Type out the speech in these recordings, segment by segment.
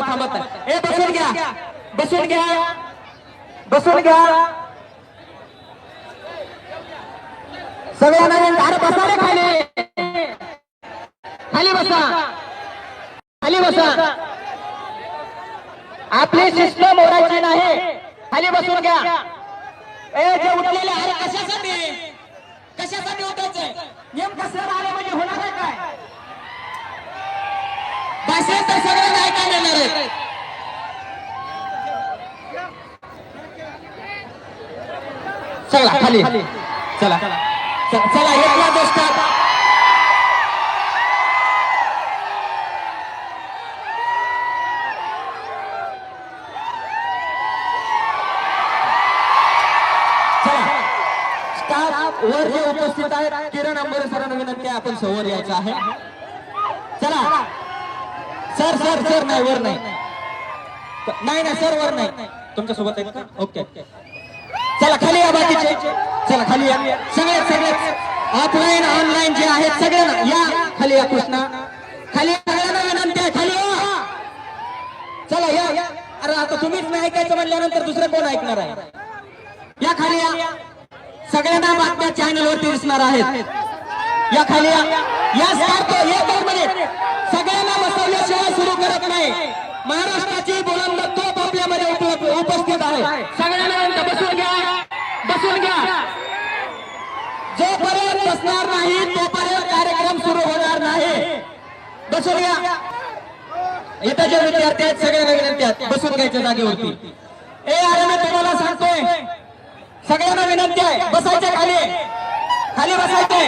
थांबत नाही. ए बसून घ्या, बसून घ्या, बसून घ्या सगळ्यांना. अरे बसा रे खाली, खाली बसा, खाली बसा. आपली शिस्त मोडायची नाही, खाली बसून घ्या. ए जे उठलेले अरे कशासाठी, कशासाठी उठायचंय? नेमकं सर आले म्हणजे होणार आहे काय? भाषण तर सगळ्यांना ऐकायला येणार आहे. चला खाली, चला चला एकला गोष्ट. वर जे उपस्थित आहेत किरण अंबोरे सरांना विनंती आहे आपण समोर यायचं आहे. चला सर, सर सर नाही वर नाही, नाही नाही सर वर नाही, तुमच्या सोबत आहेत का? ओके चला खाली या बाकीचे, चला खाली या सगळे, सगळे ऑफलाईन ऑनलाईन जे आहेत सगळ्यांना या खाली या. कृष्णा खाली सगळ्यांना विनंती आहे, खाली या. चला या. अरे आता तुम्हीच नाही ऐकायचं म्हणल्यानंतर दुसरं कोण ऐकणार आहे? या खाली या. सगळ्यांना बातम्या चॅनल वरती दिसणार आहेत. या खाली या. एकच मिनिट, सगळ्यांना बसवल्याशिवाय सुरू करत नाही. महाराष्ट्राची बुलंद तोप आपल्यामध्ये उपस्थित आहे. सगळ्यांना बसून घ्या, बसून घ्या. जोपर्यंत बसणार नाही तोपर्यंत कार्यक्रम सुरू होणार नाही. बसून घ्या. इथं जे विद्यार्थी आहेत सगळ्यांना विनंती आहे बसून घ्यायच्या जागेवरती. ए अरे मी तुम्हाला सांगतोय, सगळ्यांना विनंती आहे बसायचे खाली, खाली बसायचे.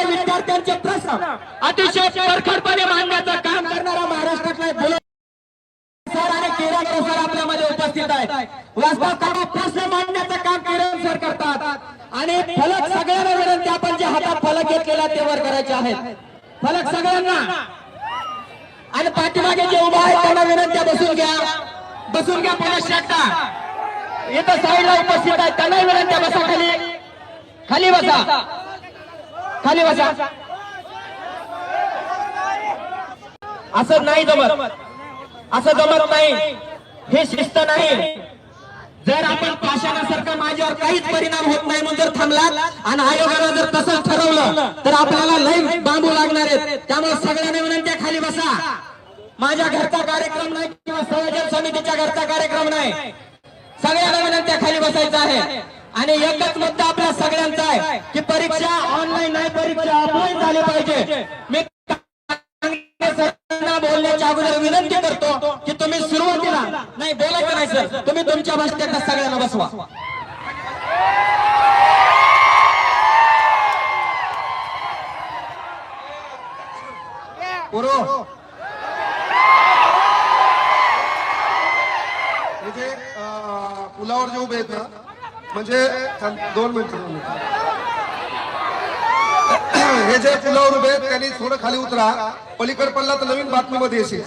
विद्यार्थ्यांचे प्रश्न अतिशय परखडपणे मांडण्याचं काम करणारा महाराष्ट्रातला बुलंद सर आणि किरण सर आपल्यामध्ये उपस्थित आहेत. वास्तव प्रश्न मांडण्याचं काम किरण सर करतात. आणि फलक सगळ्यांना विनंती, आपण जे हातात फलक घेतलेला ते वर करायचे आहेत. फलक सगळ्यांना. आणि पाठीमागे जे उभा आहे त्यांना विनंती बसून घ्या, बसून घ्या. पोलीस शेट्टा इथं साईडला उपस्थित आहे त्यांना विनंती बसा खाली, खाली बसा, खाली बसा. असं नाही जमत, असं जमत नाही, हे शिस्त नाही. जर आपण पाषाणासारखं माझ्यावर काहीच परिणाम होत नाही म्हणून जर थांबला आणि आयोगानं जर तसंच ठरवलं तर आपल्याला लई बांबू लागणार आहेत. त्यामुळे सगळ्यांना विनंती खाली बसा. माझ्या घरचा कार्यक्रम नाही किंवा संयोजन समितीच्या घरचा कार्यक्रम नाही, सगळ्यांना विनंती खाली बसायचं आहे. आणि एकच मुद्दा आपल्या सगळ्यांचा आहे की परीक्षा ऑनलाईन नाही, परीक्षा ऑफलाईन झाली पाहिजे. मी बोलण्याच्या अगोदर विनंती करतो की तुम्ही सुरुवातीला नाही बोलायचं नाही सर, तुम्ही तुमच्या भाषणात सगळ्यांना बसवा. पुलावर जे उभे आहेत ना, म्हणजे 2 मिनिटं हे जे पुलावर उभे आहेत त्यांनी थोडं खाली उतरा. पलीकडे पडला तर नवीन बातमीमध्ये येशील.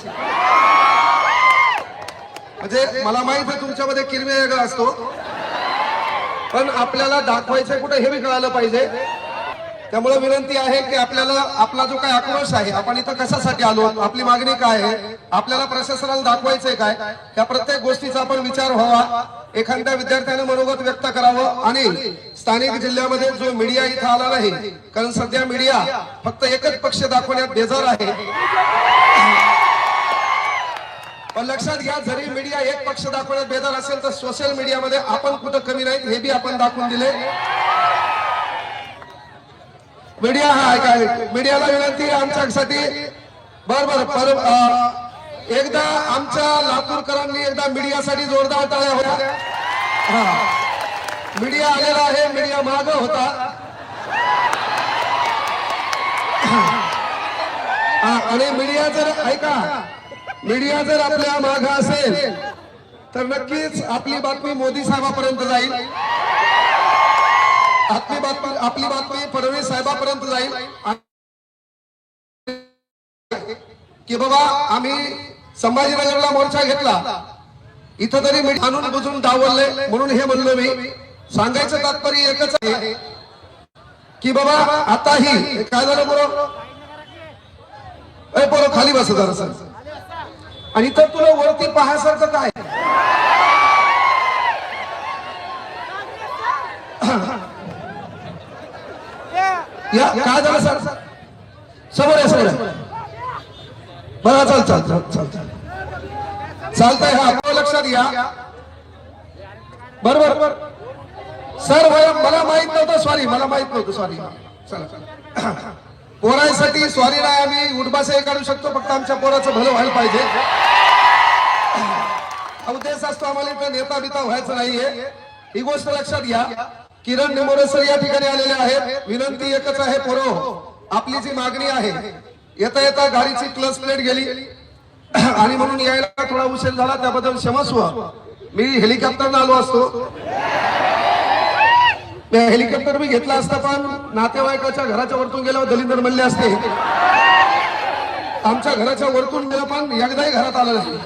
म्हणजे मला माहित आहे तुमच्यामध्ये किरमी वेगळा असतो, पण आपल्याला दाखवायचं कुठे हे बी कळायला पाहिजे. त्यामुळे विनंती आहे की आपल्याला आपला जो काही आक्रोश आहे, आपण इथं कशासाठी आलो, आपली मागणी काय आहे, आपल्याला प्रशासनाला दाखवायचंय काय, त्या प्रत्येक गोष्टीचा आपण विचार व्हावा. एखाद्या विद्यार्थ्याने मनोगत व्यक्त करावं. आणि स्थानिक जिल्ह्यामध्ये जो मीडिया इथं आला नाही, कारण सध्या मीडिया फक्त एकच पक्ष दाखवण्यात बेजार आहे. पण लक्षात घ्या, जरी मीडिया एक पक्ष दाखवण्यात बेजार असेल तर सोशल मीडियामध्ये आपण कुठं कमी नाहीत हे बी आपण दाखवून दिले. मीडिया हा काय, मीडियाला विनंती आहे आमच्यासाठी. बरोबर एकदा आमच्या लातूरकरांनी एकदा मीडियासाठी जोरदार टाळ्या होत्या. मीडिया आलेला आहे, मीडिया मागे होता. आणि मीडिया जर ऐका, मीडिया जर आपल्या मागे असेल तर नक्कीच आपली बातमी मोदी साहेबांपर्यंत जाईल, आपली बातमी फडणवीस साहेबांपर्यंत जाईल की बाबा आम्ही संभाजीनगरला मोर्चा घेतला, इथं तरी मी आणून बुजून डावलले म्हणून हे म्हणलो. मी सांगायचं तात्पर्य एकच आहे की बाबा आताही काय झालं पोरं, पोरं खाली बस जरा. आणि तर तुला वरती पाहायसारखं काय, या काय झालं सर, समोर आहे समोर आहे. बरं चाल चाल चाल चाल चाल चालतंय. हा लक्षात घ्या. बरोबर सर, मला माहित नव्हतं, सॉरी मला माहित नव्हतं, सॉरी. चला पोरांसाठी सॉरी नाही, आम्ही उठबासही काढू शकतो, फक्त आमच्या पोराचं भलं व्हायला पाहिजे. उद्देश असतो आम्हाला इथं नेता बिता व्हायचं नाहीये, ही गोष्ट लक्षात घ्या. किरण निमोरे सर या ठिकाणी आलेले आहेत. विनंती एकच आहे पोरो, आपली जी मागणी आहे, येता येता गाडीची क्लच प्लेट गेली आणि म्हणून यायला थोडा उशीर झाला, त्याबद्दल क्षमस्व. मी हेलिकॉप्टरनं आलो असतो, हेलिकॉप्टर मी घेतला असता, पण नातेवाईकाच्या घराच्या वरतून गेल्यावर दलिंदर म्हणले असते. आमच्या घराच्या वरतून गेलं पण एकदाही घरात आलं नाही.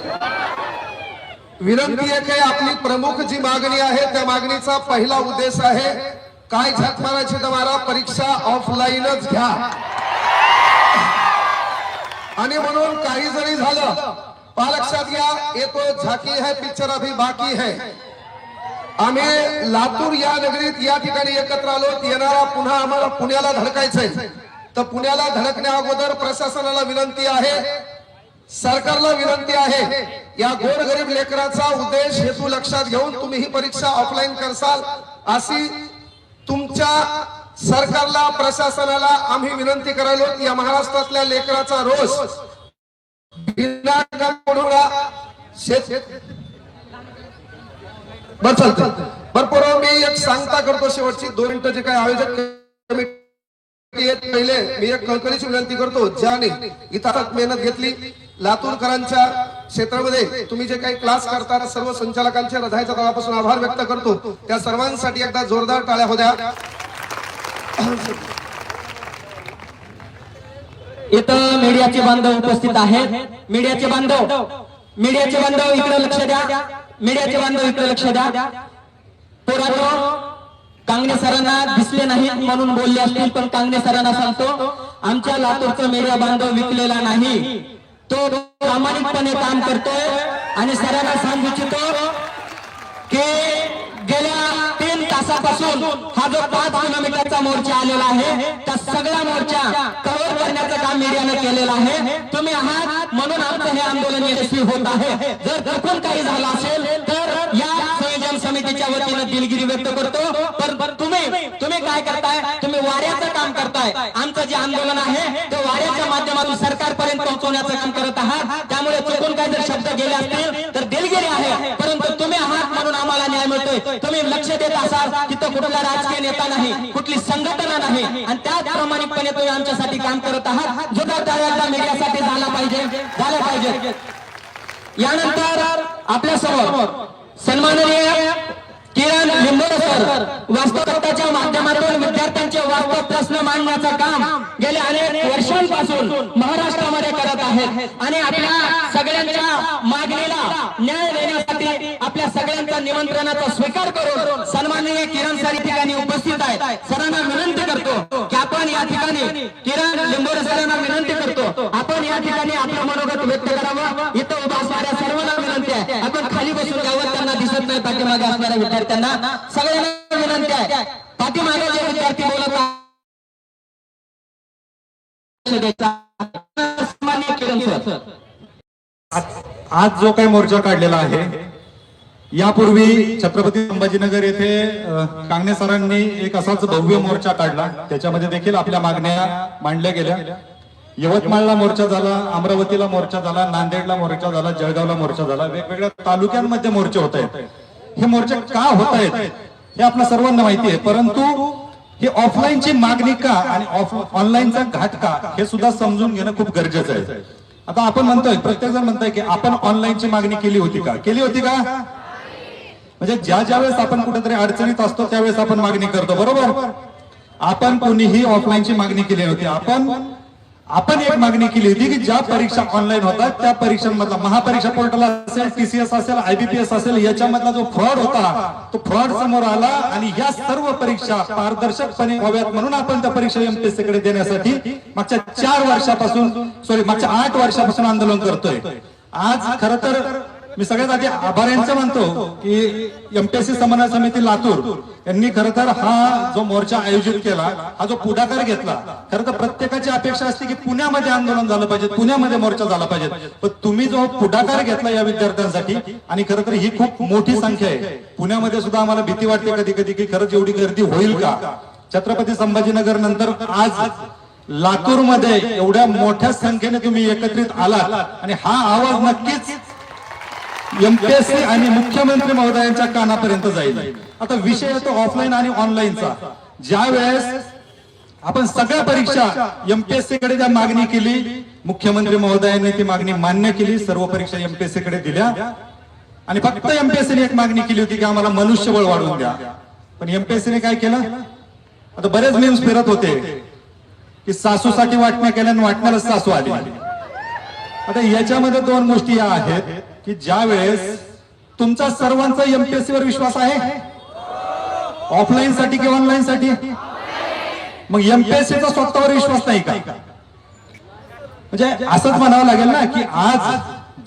विनंती आहे की आपली प्रमुख जी मागणी आहे त्या मागणीचा पहिला उद्देश आहे, काय झक मारायची तुम्हाला, परीक्षा ऑफलाईनच घ्या. आणि म्हणून काही जरी झालं, लक्षात घ्या, येतो झाकी है पिक्चर अभी बाकी है. आम्ही लातूर या नगरीत या ठिकाणी एकत्र आलो. येणारा पुन्हा आम्हाला पुण्याला धडकायचंय, तर पुण्याला धडकण्या अगोदर प्रशासनाला विनंती आहे, सरकारला विनंती आहे, या गोरगरीब लेकराचा उद्देश हेतू लक्षात घेऊन तुम्ही ही परीक्षा ऑफलाईन करसाल अशी तुमच्या सरकारला, प्रशासनाला आम्ही विनंती करायलो. या महाराष्ट्रातल्या लेकराचा रोष बर चालतं. बरं मी एक सांगता करतो शेवटची 2 मिनिटं. जे काय आयोजक पहिले मी एक कळकळीची विनंती करतो, ज्याने इथं मेहनत घेतली, लातूरकरांच्या क्षेत्रामध्ये तुम्ही जे काही क्लास करता, सर्व संचालकांच्या हृदयाच्या तळापासून आभार व्यक्त करतो. त्या सर्वांसाठी एकदा जोरदार टाळ्या होत्या. इथं मीडियाचे बांधव उपस्थित आहेत. मीडियाचे बांधव इकडे लक्ष द्या. मीडियाचे बांधव इकडे लक्ष द्या. पोरांनो, कांगणे सरांना दिसले नाहीत म्हणून बोलले असतील, पण कांगणे सरांना सांगतो, आमच्या लातूरचा मीडिया बांधव विकलेला नाही, तो प्रामाणिकपणे काम करतोय. आणि सरांना सांगू इच्छितो की गेल्या 3 तासापासून हा जो 5 किलोमीटरचा मोर्चा आलेला आहे, त्या सगळ्या मोर्चा कव्हर करण्याचं काम मीडियाने केलेलं आहे. तुम्ही आहात म्हणून आमचं हे आंदोलन यशस्वी होत आहे. जर चुकून काही झालं असेल तर या संयोजन समितीच्या वतीने दिलगिरी व्यक्त करतो. पण तुम्ही काय करताय, तुम्ही वाऱ्याचं काम करताय. आमचं जे आंदोलन आहे ते वाऱ्याच्या माध्यमातून सरकारपर्यंत पोहोचवण्याचं काम करत आहात. त्यामुळे चुकून काही जर शब्द गेले असतील तर दिलगिरी आहे, परंतु तुम्ही आहात म्हणून आम्हाला न्याय मिळतोय. तुम्ही लक्ष देत असाल, तिथं कुठला राजकीय नेता नाही, कुठली संघटना नाही, आणि त्याच प्रामाणिकपणे तुम्ही आमच्यासाठी काम करत आहात. जबाबदाऱ्या मीडियासाठी झाला पाहिजे. यानंतर आपल्या समोर सन्माननीय किरण निंबोरे सर वास्तवकथाच्या माध्यमातून विद्यार्थ्यांचे वास्तव प्रश्न मांडण्याचं काम गेल्या अनेक वर्षांपासून महाराष्ट्रामध्ये करत आहेत. आणि आपल्या सगळ्यांच्या मागणीला न्याय देण्यासाठी आपल्या सगळ्यांच्या निमंत्रणाचा स्वीकार करून सन्माननीय किरण सर या ठिकाणी उपस्थित आहेत. सरांना विनंती करतो की आपण या ठिकाणी, किरण निंबोरे सरांना विनंती करतो, आपण या ठिकाणी आपलं मनोगत व्यक्त करावं. इथं उभा असणाऱ्या सर्वांना विनंती आहे, आपण खाली बसून घ्यावं. त्यांना दिसत नाही पाठीमागे असणाऱ्या विद्यार्थ्यांना सगळ्यांना विनंती आहे, पाठीमागे जे विद्यार्थी बोलत आहेत आज जो काही मोर्चा काढलेला आहे, यापूर्वी छत्रपती संभाजीनगर येथे कांगणे सरांनी एक असाच भव्य मोर्चा काढला. त्याच्यामध्ये देखील आपल्या मागण्या मांडल्या गेल्या. यवतमाळला मोर्चा झाला, अमरावतीला मोर्चा झाला, नांदेडला मोर्चा झाला, जळगावला मोर्चा झाला, वेगवेगळ्या तालुक्यांमध्ये मोर्चे होत आहेत. हे मोर्चे का होत आहेत हे आपल्या सर्वांना माहिती आहे, परंतु ही ऑफलाईनची मागणी का आणि ऑनलाईनचा घाट का हे सुद्धा समजून घेणं खूप गरजेचं आहे. आता आपण म्हणतोय, प्रत्येक जण म्हणतोय की आपण ऑनलाईनची मागणी केली होती का? म्हणजे ज्या वेळेस आपण कुठेतरी अडचणीत असतो त्यावेळेस आपण मागणी करतो, बरोबर. आपण कोणीही ऑफलाईनची मागणी केली नव्हती. आपण आपण एक मागणी केली होती की ज्या परीक्षा ऑनलाईन होतात त्या परीक्षांमधला महापरीक्षा पोर्टल असेल, TCS असेल, IBPS असेल, याच्यामधला जो फ्रॉड होता तो फ्रॉड समोर आला आणि या सर्व परीक्षा पारदर्शकपणे व्हाव्यात म्हणून आपण त्या परीक्षा MPSC कडे देण्यासाठी मागच्या 8 वर्षापासून आंदोलन करतोय. आज खरं तर मी सगळ्यात आधी आभाऱ्यांचं म्हणतो की MPSC समन्वय समिती लातूर यांनी खरं तर हा जो मोर्चा आयोजित केला, हा जो पुढाकार घेतला. खरं तर प्रत्येकाची अपेक्षा असते की पुण्यामध्ये आंदोलन झालं पाहिजे, पुण्यामध्ये मोर्चा झाला पाहिजे, पण तुम्ही जो पुढाकार घेतला या विद्यार्थ्यांसाठी, आणि खरं तर ही खूप मोठी संख्या आहे. पुण्यामध्ये सुद्धा आम्हाला भीती वाटते कधी कधी की खरंच एवढी गर्दी होईल का. छत्रपती संभाजीनगर नंतर आज लातूरमध्ये एवढ्या मोठ्या संख्येने तुम्ही एकत्रित आलात आणि हा आवाज नक्कीच MPSC आणि मुख्यमंत्री महोदयांच्या कानापर्यंत जाईल. आता विषय येतो ऑफलाईन आणि ऑनलाईनचा. ज्या वेळेस आपण सगळ्या परीक्षा MPSC कडे ज्या मागणी केली, मुख्यमंत्री महोदयांनी ती मागणी मान्य केली, सर्व परीक्षा MPSC कडे दिल्या. आणि फक्त MPSC ने एक मागणी केली होती की आम्हाला मनुष्यबळ वाढवून द्या. पण MPSC ने काय केलं, आता बरेच मीम्स फिरत होते की सासूसाठी वाटण्या केल्या आणि वाटण्याला सासू आली. आता याच्यामध्ये दोन गोष्टी या आहेत की ज्या वेळेस तुमचा सर्वांचा MPSC वर विश्वास आहे, ऑफलाईन साठी किंवा ऑनलाईन साठी, मग MPSC चा स्वतःवर विश्वास नाही का. म्हणजे असंच म्हणावं लागेल ना की आज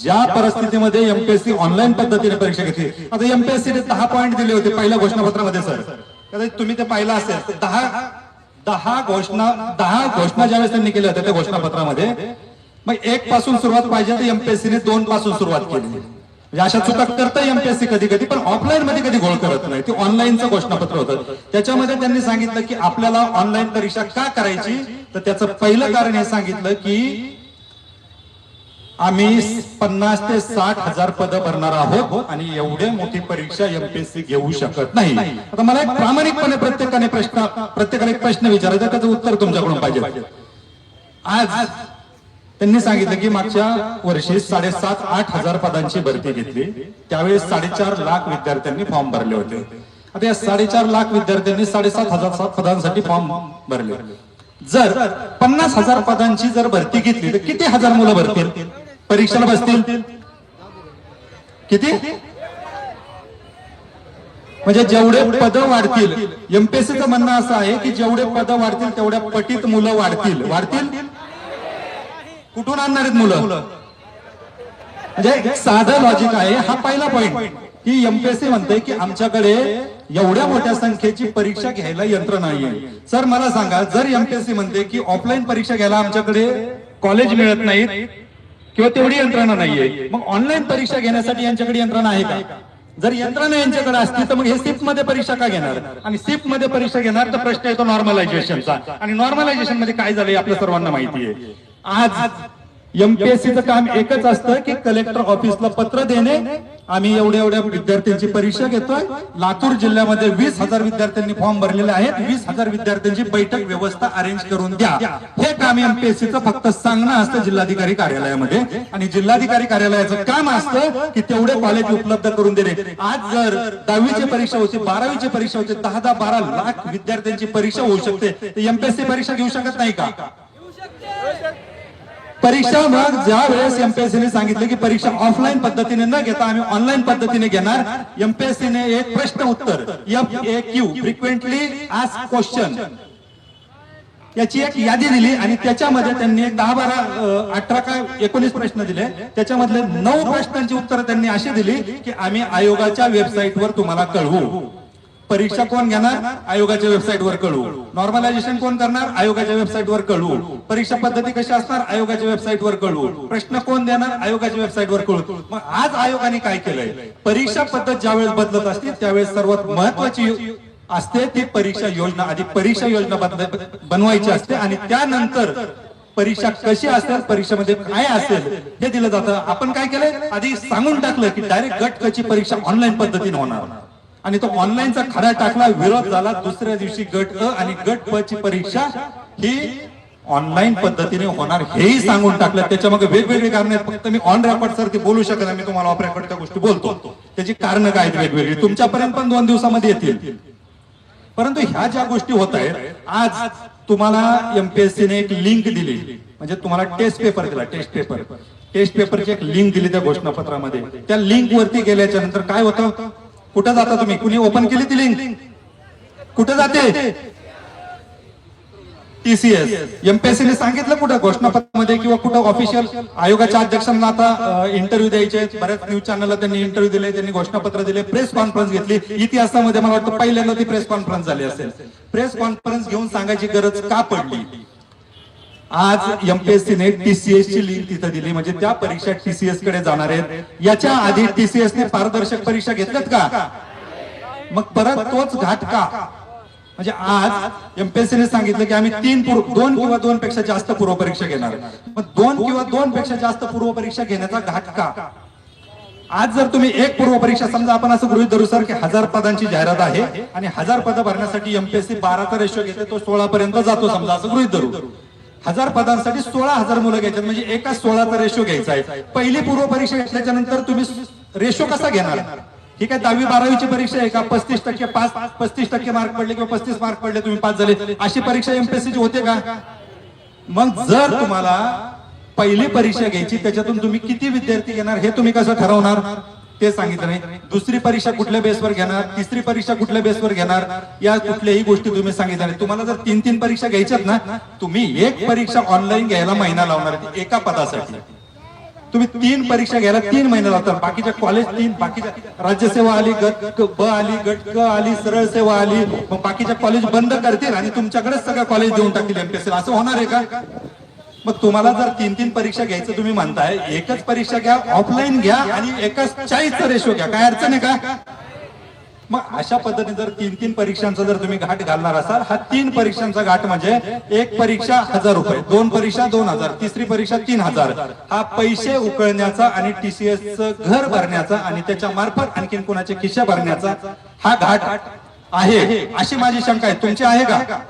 ज्या परिस्थितीमध्ये MPSC ऑनलाईन पद्धतीने परीक्षा घेतली. आता MPSC ने 10 पॉइंट दिले होते पहिल्या घोषणापत्रामध्ये. सर कदाचित तुम्ही ते पाहिलं असेल. 10 घोषणा ज्यावेळेस त्यांनी केल्या होत्या त्या घोषणापत्रामध्ये, मग 1 पासून सुरुवात पाहिजे तर MPSC ने 2 पासून सुरुवात केली. म्हणजे अशा चुका करतं MPSC कधी कधी, पण ऑफलाईन मध्ये कधी घोळ करत नाही. ते ऑनलाईनचं घोषणापत्र होतं. त्याच्यामध्ये त्यांनी सांगितलं की आपल्याला ऑनलाईन परीक्षा का करायची, तर त्याचं पहिलं कारण हे सांगितलं की आम्ही 50 ते 60 हजार पदं भरणार आहोत आणि एवढे मोठी परीक्षा MPSC घेऊ शकत नाही. आता मला एक प्रामाणिकपणे प्रत्येकाला एक प्रश्न विचारायचा, त्याचं उत्तर तुमच्याकडून पाहिजे. आज त्यांनी सांगितलं की मागच्या वर्षी 7.5-8 हजार पदांची भरती घेतली, त्यावेळेस 4.5 लाख विद्यार्थ्यांनी फॉर्म भरले होते. आता या 4.5 लाख विद्यार्थ्यांनी 7.5 हजार पदांसाठी फॉर्म भरले. जर 50 हजार पदांची जर भरती घेतली तर किती हजार मुलं भरतील, परीक्षेला बसतील किती. म्हणजे जेवढे पद वाढतील, MPSCचं म्हणणं असं आहे की जेवढे पद वाढतील तेवढ्या पटीत मुलं वाढतील. कुठून आणणार आहेत मुलं. म्हणजे साधं लॉजिक आहे. हा पहिला पॉइंट की MPSC म्हणते की आमच्याकडे एवढ्या मोठ्या संख्येची परीक्षा घ्यायला यंत्र नाहीये. सर मला सांगा, जर MPSC म्हणते की ऑफलाईन परीक्षा घ्यायला आमच्याकडे कॉलेज मिळत नाहीत किंवा तेवढी यंत्रणा नाहीये, मग ऑनलाईन परीक्षा घेण्यासाठी यांच्याकडे यंत्रणा आहे का. जर यंत्रणा यांच्याकडे असती तर मग हे SIP मध्ये परीक्षा का घेणार, आणि SIP मध्ये परीक्षा घेणार तर प्रश्न येतो नॉर्मलायझेशनचा. आणि नॉर्मलायझेशन मध्ये काय झालंय आपल्या सर्वांना माहिती आहे. आज MPSCचं काम एकच असतं की कलेक्टर ऑफिसला पत्र देणे, आम्ही एवढ्या विद्यार्थ्यांची परीक्षा घेतोय. लातूर जिल्ह्यामध्ये 20,000 विद्यार्थ्यांनी फॉर्म भरलेले आहेत, 20,000 विद्यार्थ्यांची बैठक व्यवस्था अरेंज करून द्या. हे काम MPSCचं फक्त सांगणं असतं जिल्हाधिकारी कार्यालयामध्ये, आणि जिल्हाधिकारी कार्यालयाचं काम असतं की तेवढे कॉलेज उपलब्ध करून देणे. आज जर 10वीची परीक्षा होती, 12वीची परीक्षा होती, 10-12 लाख विद्यार्थ्यांची परीक्षा होऊ शकते, तर MPSC परीक्षा घेऊ शकत नाही का. परीक्षा मग ज्या वेळेस MPSC ने सांगितलं की परीक्षा ऑफलाईन पद्धतीने न घेता आम्ही ऑनलाईन पद्धतीने घेणार, MPSC ने एक प्रश्न उत्तर FAQ फ्रिक्वेंटली आस्क्ड क्वेश्चन याची एक यादी दिली, आणि त्याच्यामध्ये त्यांनी एक 10-12 18 का 19 प्रश्न दिले. त्याच्यामधले 9 प्रश्नांची उत्तर त्यांनी अशी दिली की आम्ही आयोगाच्या वेबसाईटवर तुम्हाला कळवू. परीक्षा कोण घेणार, आयोगाच्या वेबसाईटवर कळवू. नॉर्मलायझेशन कोण करणार, आयोगाच्या वेबसाईटवर कळवू. परीक्षा पद्धती कशी असणार, आयोगाच्या वेबसाईटवर कळवू. प्रश्न कोण देणार, आयोगाच्या वेबसाईटवर कळवू. मग आज आयोगाने काय केलंय, परीक्षा पद्धत ज्यावेळेस बदलत असते त्यावेळेस सर्वात महत्वाची असते ती परीक्षा योजना. आधी परीक्षा योजना बनवायची असते आणि त्यानंतर परीक्षा कशी असेल, परीक्षेमध्ये काय असेल हे दिलं जातं. आपण काय केलंय, आधी सांगून टाकलं की डायरेक्ट गट क ची परीक्षा ऑनलाईन पद्धतीने होणार, आणि तो ऑनलाईनचा खरा टाकला, विरोध झाला. दुसऱ्या दिवशी गट अ आणि गट प ची परीक्षा ही ऑनलाईन पद्धतीने होणार हेही सांगून टाकलं. त्याच्यामध्ये वेगवेगळे कारण आहेत. फक्त मी ऑन रेकॉर्ड सर ते बोलू शकत नाही, मी तुम्हाला ऑफ रेकॉर्ड त्या गोष्टी बोलतो. त्याची कारण काय आहेत वेगवेगळी, तुमच्यापर्यंत पण 2 दिवसामध्ये येतील. परंतु ह्या ज्या गोष्टी होत आहेत, आज तुम्हाला एमपीएससीने एक लिंक दिली, म्हणजे तुम्हाला टेस्ट पेपर दिला, टेस्ट पेपरची एक लिंक दिली त्या घोषणापत्रामध्ये. त्या लिंक वरती गेल्याच्या नंतर काय होतं, कुठं जाता तुम्ही, कुणी ओपन केली ती लिंक, कुठं जाते, टीसीएस. एमपीएससीने सांगितलं कुठं घोषणापत्रामध्ये किंवा कुठं ऑफिशियल आयोगाच्या अध्यक्षांना आता इंटरव्ह्यू द्यायचे, बऱ्याच न्यूज चॅनलला त्यांनी इंटरव्ह्यू दिले, त्यांनी घोषणापत्र दिले, प्रेस कॉन्फरन्स घेतली. इतिहासामध्ये मला वाटतं पहिल्यांदा ती प्रेस कॉन्फरन्स झाली असेल. प्रेस कॉन्फरन्स घेऊन सांगायची गरज का पडली? आज एमपीएससीने टीसीएस ची लिंक तिथं दिली, म्हणजे त्या परीक्षा टीसीएस कडे जाणार आहेत. याच्या आधी टीसीएसने पारदर्शक परीक्षा घेतल्यात का? मग परत तोच घाट का? म्हणजे आज एमपीएससीने सांगितलं की आम्ही 2 किंवा 2 पेक्षा जास्त पूर्व परीक्षा घेणार. मग 2 किंवा 2 पेक्षा जास्त पूर्व परीक्षा घेण्याचा घाट का? आज जर तुम्ही एक पूर्व परीक्षा, समजा आपण असं गृहीत धरू सर की 1000 पदांची जाहिरात आहे आणि 1000 पदं भरण्यासाठी एमपीएससी 12चा रेशो घेते, तो 16 पर्यंत जातो, समजा असं गृहीत धरू. 1000 पदांसाठी 16,000 मुलं घ्यायचे, म्हणजे एका 16चा रेशो घ्यायचा आहे. पहिली पूर्व परीक्षा घेतल्याच्या नंतर तुम्ही रेशो कसा घेणार? ठीक आहे, 10वी 12वीची परीक्षा आहे का, 35% पास, 35% मार्क पडले किंवा 35 मार्क पडले तुम्ही पास झाले, अशी परीक्षा एमपीएससीची होते का? मग जर तुम्हाला पहिली परीक्षा घ्यायची, त्याच्यातून तुम्ही किती विद्यार्थी घेणार हे तुम्ही कसं ठरवणार ते सांगितलं नाही. दुसरी परीक्षा कुठल्या बेसवर घेणार, तिसरी परीक्षा कुठल्या बेसवर घेणार, या कुठल्याही गोष्टी तुम्ही सांगितल्या नाही. तुम्हाला जर 3 परीक्षा घ्यायच्यात ना, तुम्ही एक परीक्षा ऑनलाईन घ्यायला महिना लावणार आहे एका पदासाठी. तुम्ही 3 परीक्षा घ्यायला 3 महिने लावतात. बाकीच्या कॉलेज 3, बाकीच्या राज्यसेवा आली, गट ब आली, गट क आली, सरळ सेवा आली, मग बाकीच्या कॉलेज बंद करतील आणि तुमच्याकडेच सगळं कॉलेज देऊन टाकतील एमपीएससी. असं होणार आहे का? मग तुम्हाला जर 3 परीक्षा घ्यायचं तुम्ही म्हणताय, एकच परीक्षा घ्या, ऑफलाईन घ्या आणि एकच 40चा रेशो घ्या, काय अडचण आहे का? मग अशा पद्धतीने जर 3 परीक्षांचा जर तुम्ही घाट घालणार असाल, हा 3 परीक्षांचा घाट म्हणजे एक परीक्षा 1000 रुपये, 2 परीक्षा 2000, तिसरी परीक्षा 3000. हा पैसे उकळण्याचा आणि टीसीएसचं घर भरण्याचा आणि त्याच्या मार्फत आणखीन कोणाचे खिशा भरण्याचा हा घाट आहे, अशी माझी शंका आहे. तुमची आहे का?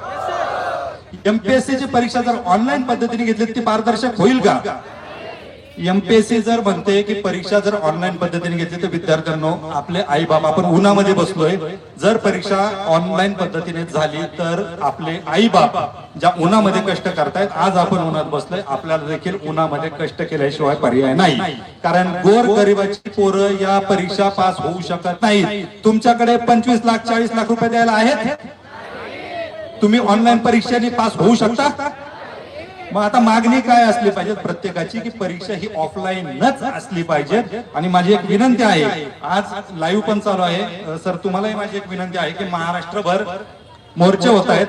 एमपीएससी ची परीक्षा जर ऑनलाईन पद्धतीने घेतली ती पारदर्शक होईल का? एमपीएससी जर म्हणते की परीक्षा जर ऑनलाईन पद्धतीने घेतली तर विद्यार्थ्यांनो, आपले आई बाबा, आपण उन्हामध्ये बसलोय, जर परीक्षा ऑनलाईन पद्धतीने झाली तर आपले आई बाबा ज्या उन्हामध्ये कष्ट करतायत, आज आपण उन्हात बसलोय, आपल्याला देखील उन्हामध्ये कष्ट केल्याशिवाय पर्याय नाही. कारण गोर गरिबाची पोरं या परीक्षा पास होऊ शकत नाहीत. तुमच्याकडे 25 लाख 40 लाख रुपये द्यायला आहेत, तुम्ही ऑनलाईन परीक्षेने पास होऊ शकता? मग आता मागणी काय असली पाहिजे प्रत्येकाची, की परीक्षा ही ऑफलाईनच असली पाहिजे. आणि माझी एक विनंती आहे, आज लाईव्ह पण चालू आहे सर, तुम्हालाही माझी एक विनंती आहे की महाराष्ट्रभर मोर्चे होत आहेत.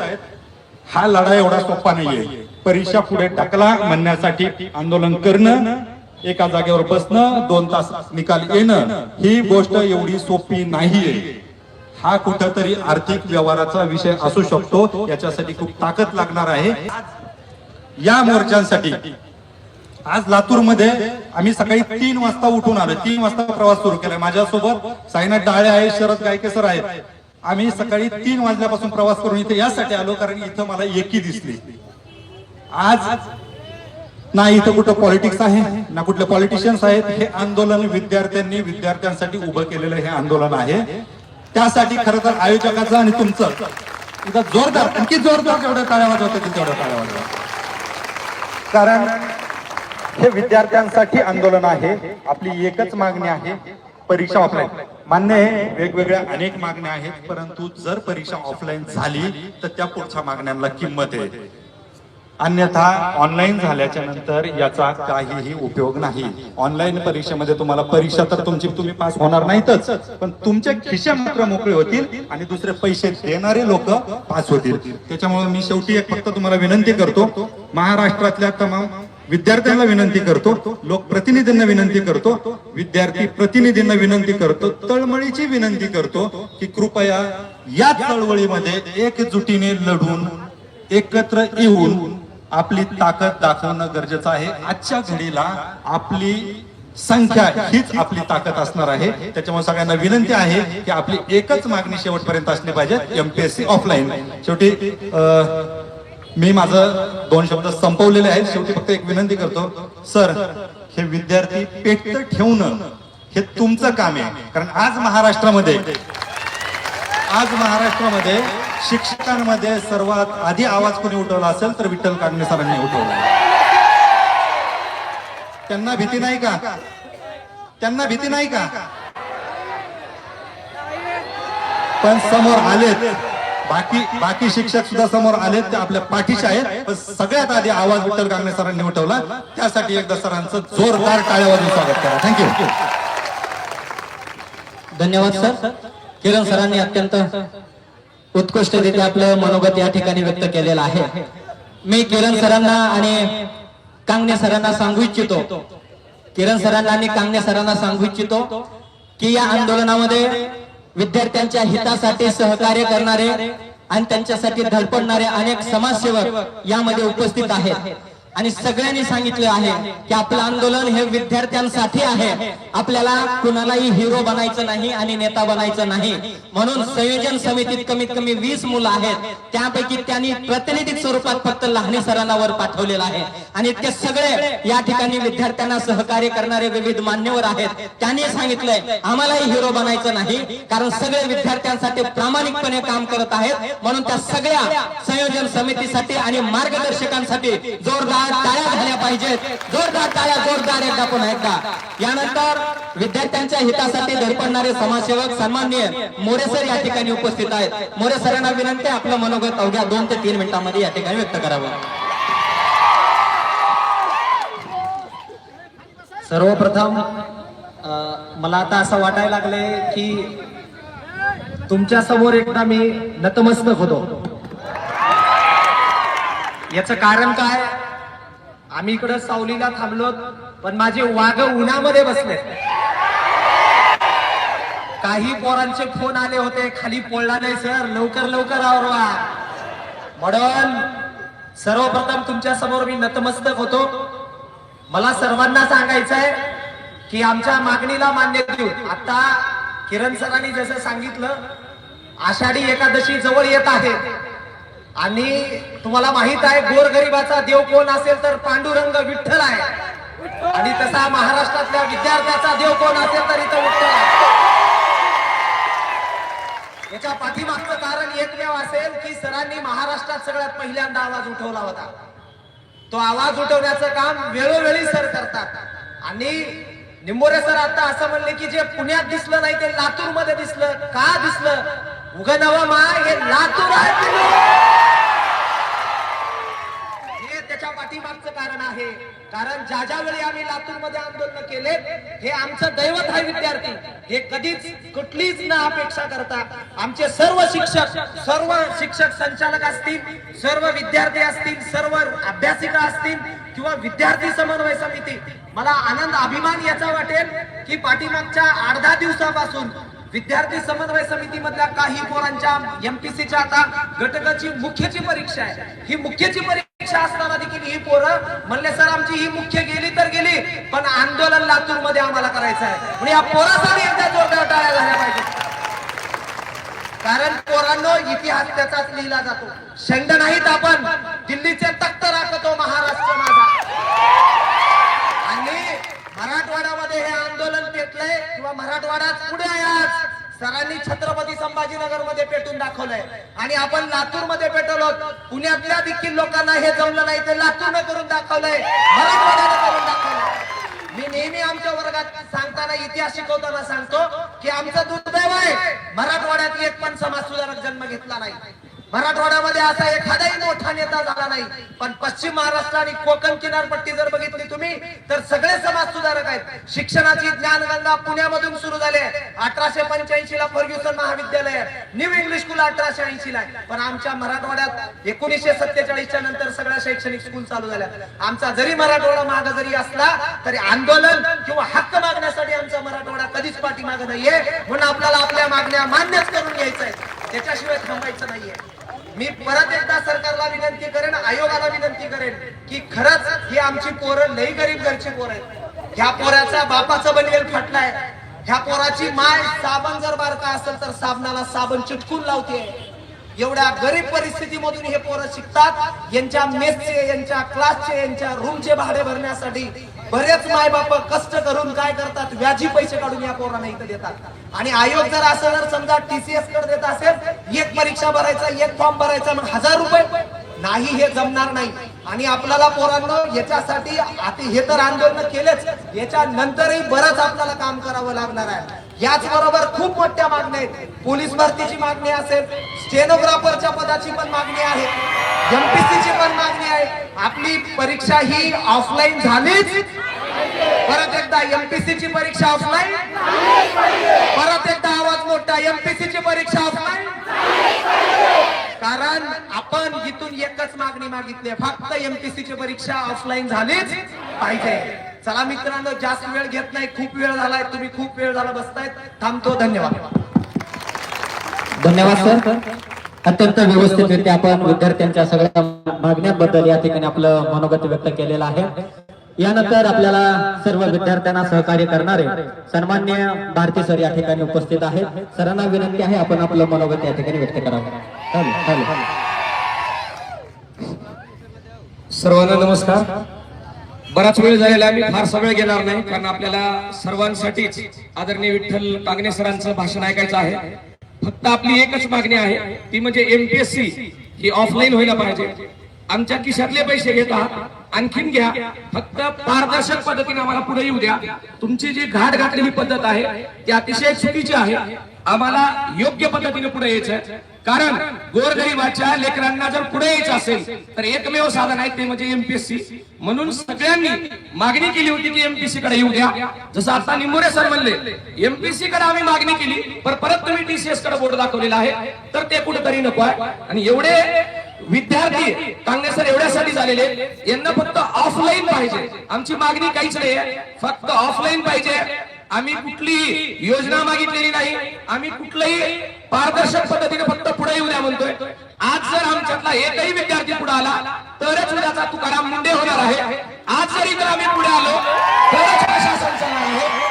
हा लढा एवढा सोपा नाहीये. परीक्षा पुढे ढकला म्हणण्यासाठी आंदोलन करणं, एका जागेवर बसणं, 2 तास निकाल येणं, ही गोष्ट एवढी सोपी नाहीये. हा कुठंतरी आर्थिक व्यवहाराचा विषय असू शकतो, याच्यासाठी खूप ताकद लागणार आहे. या मोर्चांसाठी आज लातूरमध्ये आम्ही सकाळी 3 वाजता उठून आलो, 3 वाजता प्रवास सुरू केलाय. माझ्यासोबत साईनाथ डाळे आहेत, शरद गायके सर आहेत. आम्ही सकाळी 3 वाजल्यापासून प्रवास करून इथे यासाठी आलो, कारण इथं मला एकी दिसली. आज ना इथं कुठं पॉलिटिक्स आहे ना कुठले पॉलिटिशियन्स आहेत. हे आंदोलन विद्यार्थ्यांसाठी उभं केलेलं हे आंदोलन आहे. त्यासाठी खरं तर आयोजकाचं आणि तुमचं इथं जोरदार, आणखी जोरदार जेवढं टाळ्या वाजवतात तेवढं टाळ्या वाजवा. कारण हे विद्यार्थ्यांसाठी आंदोलन आहे. आपली एकच मागणी आहे, परीक्षा ऑफलाईन. मान्य आहे, वेगवेगळ्या अनेक मागण्या आहेत, परंतु जर परीक्षा ऑफलाईन झाली तर त्या पुढच्या मागण्यांना किंमत आहे. अन्यथा ऑनलाईन झाल्याच्या नंतर याचा काहीही उपयोग नाही. ऑनलाईन परीक्षेमध्ये तुम्हाला परीक्षा तर तुम्ही पास होणार नाहीतच, पण तुमचे खिशे मात्र मोकळे होतील आणि दुसरे पैसे देणारे लोक पास होतील. त्याच्यामुळे मी शेवटी एक फक्त तुम्हाला विनंती करतो, महाराष्ट्रातल्या तमाम विद्यार्थ्यांना विनंती करतो, लोकप्रतिनिधींना विनंती करतो, विद्यार्थी प्रतिनिधींना विनंती करतो, तळमळीची विनंती करतो की कृपया या चळवळीमध्ये एकजुटीने लढून एकत्र येऊन आपली ताकद दाखवणं गरजेचं आहे. आजच्या घडीला आपली संख्या हीच आपली ताकद असणार आहे. त्याच्यामुळे सगळ्यांना विनंती आहे की आपली एकच मागणी शेवटपर्यंत असली पाहिजे, एमपीएससी ऑफलाईन. शेवटी मी माझं 2 शब्द संपवलेले आहेत. शेवटी फक्त एक विनंती करतो, सर हे विद्यार्थी पेटत ठेवणं हे तुमचं काम आहे. कारण आज महाराष्ट्रामध्ये शिक्षकांमध्ये सर्वात आधी आवाज कोणी उठवला असेल तर विठ्ठल कांगणे सरांनी उठवला. त्यांना भीती नाही का? त्यांना भीती नाही का? पण समोर आलेत, बाकी शिक्षक सुद्धा समोर आलेत, ते आपल्या पाठीचे आहेत. पण सगळ्यात आधी आवाज विठ्ठल कांगणे सरांनी उठवला. त्यासाठी एकदा सरांचं जोरदार टाळ्या वाजवून स्वागत करा. थँक्यू. धन्यवाद सर. किरण सरांनी अत्यंत उत्कृष्टरित्या आपलं मनोगत या ठिकाणी व्यक्त केलेलं आहे. मी किरण सरांना आणि कांगणे सरांना सांगू इच्छितो, किरण सरांना आणि कांगणे सरांना सांगू इच्छितो की या आंदोलनामध्ये विद्यार्थ्यांच्या हितासाठी सहकार्य करणारे आणि त्यांच्यासाठी धडपडणारे अनेक समाजसेवक यामध्ये उपस्थित आहेत. आणि सगळ्यांनी सांगितलं आहे की आपलं आंदोलन हे विद्यार्थ्यांसाठी आहे. आपल्याला कुणालाही हिरो बनायचं नाही आणि नेता बनायचं नाही. म्हणून संयोजन समितीत कमीत कमी 20 मुलं आहेत. त्यापैकी त्यांनी प्रतिनिधी स्वरूपात फक्त लहाने सरांना वर पाठवलेलं आहे. आणि ते सगळे या ठिकाणी विद्यार्थ्यांना सहकार्य करणारे विविध मान्यवर आहेत. त्यांनी सांगितलंय आम्हालाही हिरो बनायचं नाही, कारण सगळे विद्यार्थ्यांसाठी प्रामाणिकपणे काम करत आहेत. म्हणून त्या सगळ्या संयोजन समितीसाठी आणि मार्गदर्शकांसाठी जोरदार टाळ्या झाल्या पाहिजेत. जोरदार टाळ्या, जोरदार एकदा पुन्हा एकदा. यानंतर विद्यार्थ्यांच्या हितासाठी धडपडणारे समाजसेवक सन्माननीय मोरे सर या ठिकाणी उपस्थित आहेत. मोरे सरांना विनंती, आपलं मनोगत अवघ्या 2 ते 3 मिनिटांमध्ये या ठिकाणी व्यक्त करावं. सर्वप्रथम मला आता असं वाटायला लागलंय की तुमच्या समोर एकदा मी नतमस्तक होतो. याचं कारण काय? आम्ही इकडं सावलीला थांबलो, पण माझे वाघ उन्हामध्ये बसले. काही पोरांचे फोन आले होते, खाली पडला नाही सर, लवकर लवकर आवरवा. म्हणून सर्वप्रथम तुमच्या समोर मी नतमस्तक होतो. मला सर्वांना सांगायचं आहे की आमच्या मागणीला मान्य देऊन, आता किरण सरांनी जसं सांगितलं, आषाढी एकादशी जवळ येत आहे आणि तुम्हाला माहित आहे गोरगरिबाचा देव कोण असेल तर पांडुरंग विठ्ठल आहे. आणि तसा महाराष्ट्रातल्या विद्यार्थ्याचा देव कोण असेल तर इथं विठ्ठल आहे. याच्या पाठीमागचं कारण एकमेव असेल की सरांनी महाराष्ट्रात सगळ्यात पहिल्यांदा आवाज उठवला होता. तो आवाज उठवण्याचं काम वेळोवेळी सर करतात. आणि निंबोरे सर आता असं म्हणले की जे पुण्यात दिसलं नाही ते लातूर मध्ये दिसलं. का दिसलं? उगा नवा मा हे लातूर आहे. त्याच्या पाठीमागचं कारण आहे. कारण ज्या ज्या वेळी आम्ही लातूरमध्ये आंदोलन केले, हे आमचं दैवत आहे विद्यार्थी. हे कधीच कुठलीच न अपेक्षा करता आमचे सर्व शिक्षक संचालक असतील, सर्व विद्यार्थी असतील, सर्व अभ्यासिका असतील किंवा विद्यार्थी समन्वय समिती, मला आनंद अभिमान याचा वाटेल की पाठीमागच्या 8-10 दिवसापासून विद्यार्थी समन्वय समितीमधल्या काही पोरांच्या एमपीसीच्या आता घटकाची मुख्यची परीक्षा आहे. ही मुख्यची परीक्षा असताना देखील ही पोरं म्हणले सर आमची ही मुख्य गेली तर गेली, पण आंदोलन लातूर मध्ये आम्हाला करायचं आहे. म्हणजे या पोरासाठी एकदा जोरदार टाळ्या झाल्या पाहिजे. कारण पोरांनो, इतिहास त्याचाच लिहिला जातो. शेंड नाहीत आपण, दिल्लीचे तख्त राखतो महाराष्ट्र माझा. आणि मराठवाड्यामध्ये हे आंदोलन पेटलंय किंवा मराठवाड्यात पुढे आहे. आज सरांनी छत्रपती संभाजीनगर मध्ये पेटून दाखवलंय आणि आपण लातूर मध्ये पेटवलो. पुण्यातल्या देखील लोकांना हे जमलं नाही, ते लातूरनं करून दाखवलंय, मराठवाड्यानं करून दाखवलंय. मी नेहमी आमच्या वर्गात सांगताना, इतिहास शिकवताना सांगतो की आमचं दुर्दैव आहे मराठवाड्यात एक पण समाज सुधारक जन्म घेतला नाही. मराठवाड्यामध्ये असा एखादाही मोठा नेता झाला नाही. पण पश्चिम महाराष्ट्र आणि कोकण किनारपट्टी जर बघितली तुम्ही तर सगळे समाज सुधारक आहेत. शिक्षणाची ज्ञानगंगा पुण्यामधून सुरू झाली. 1885 ला फर्ग्युसन महाविद्यालय, न्यू इंग्लिश स्कूल 1880 ला. पण आमच्या मराठवाड्यात 1947च्या नंतर सगळ्या शैक्षणिक स्कूल चालू झाल्या. आमचा जरी मराठवाडा मागे जरी असला तरी आंदोलन किंवा हक्क मागण्यासाठी आमचा मराठवाडा कधीच पाठीमागे नाहीये. म्हणून आपल्याला आपल्या मागण्या मान्यच करून घ्यायचं आहे, त्याच्याशिवाय थांबायचं नाहीये. मी परत एकदा सरकारला विनंती करेन, आयोगाला विनंती करेन की खरंच ही आमची पोरं लई गरीब घरची पोरं आहेत. ह्या पोराचा बापाचं बंडल फाटलाय. ह्या पोराची माय साबण जर बारका असेल तर साबणाला साबण चिटकून लावते. एवढ्या गरीब परिस्थितीमधून हे पोरं शिकतात. यांच्या मेसचे, यांच्या क्लासचे, यांच्या रूमचे भाडे भरण्यासाठी बरेच मायबाप कष्ट करून काय करतात, व्याजी पैसे काढून या पोरांना इथं देतात. आणि आयोग जर असं जर समजा TCS कडे देत असेल, एक परीक्षा भरायचा, एक फॉर्म भरायचा, मग 1000 रुपये नाही, हे जमणार नाही. आणि आपल्याला पोरांनो याच्यासाठी आता हे तर आंदोलन केलेच, याच्या नंतरही बरंच आपल्याला काम करावं लागणार आहे. याच बरोबर खूप मोठ्या मागण्या आहेत. पोलीस भरतीची मागणी असेल, स्टेनोग्राफरच्या पदाची पण मागणी आहे, MPSC ची पण मागणी आहे. आपली परीक्षा ही ऑफलाईन झालीच, परत एकदा MPSC ची परीक्षा ऑफलाईन, परत एकदा आवाज मोठा, MPSC ची परीक्षा ऑफलाईन. कारण आपण इथून एकच मागणी मागितली, फक्त MPSC ची परीक्षा ऑफलाईन झालीच पाहिजे. चला मित्रांनो, जास्त वेळ घेत नाही, खूप वेळ झालाय, तुम्ही खूप वेळ झाला बसतायत, थांबतो. धन्यवाद. धन्यवाद सर. अत्यंत व्यवस्थितरित्या आपण विद्यार्थ्यांच्या सगळ्या मागण्यांबद्दल या ठिकाणी आपलं मनोगत व्यक्त केलेलं आहे. यानंतर आपल्याला सर्व विद्यार्थ्यांना सहकार्य करणारे सन्माननीय भारती सर या ठिकाणी उपस्थित आहेत. सरांना विनंती आहे आपण आपलं मनोगत या ठिकाणी व्यक्त करावं. सर्वांना नमस्कार. बराच वेळ झालेला आहे, मी फारसा वेळ घेणार नाही, कारण आपल्याला सर्वांसाठीच आदरणीय विठ्ठल कांगणे सरांचं भाषण ऐकायचं आहे. फक्त आपली एकच मागणी आहे, ती म्हणजे MPSC ही ऑफलाईन व्हायला पाहिजे. आमच्या खिशातले पैसे घेता, आणखीन घ्या, फक्त पारदर्शक पद्धतीने आम्हाला पुढे येऊ द्या. तुमची जी घाट घातलेली पद्धत आहे ती अतिशय चुकीची आहे. आम्हाला योग्य पद्धतीने पुढे यायचंय, कारण गोरगरिबाच्या लेकरांना जर पुढे यायचं असेल तर एकमेव साधन आहे, ते म्हणजे MPSC. म्हणून सगळ्यांनी मागणी केली होती की MPSC कडे येऊ द्या. जसं आता निंबोरे सर म्हणले, MPSC कडे आम्ही मागणी केली, पण परत तुम्ही TCS कडे बोर्ड दाखवलेला आहे, तर ते कुठेतरी नको आहे. आणि एवढे विद्यार्थी कांगणे सर एवढ्यासाठी झालेले, यांना फक्त ऑफलाईन पाहिजे. आमची मागणी काहीच नाही आहे, फक्त ऑफलाईन पाहिजे. आम्ही कुठलीही योजना मागितलेली नाही, आम्ही कुठल्याही पारदर्शक पद्धतीने फक्त पुढे येऊ द्या म्हणतोय. आज जर आमच्यातला एकही विद्यार्थी पुढे आला तरच उद्याचा तुकाराम मुंडे होणार आहे. आज जरी तर आम्ही पुढे आलो तरच प्रशासन चालणार आहे.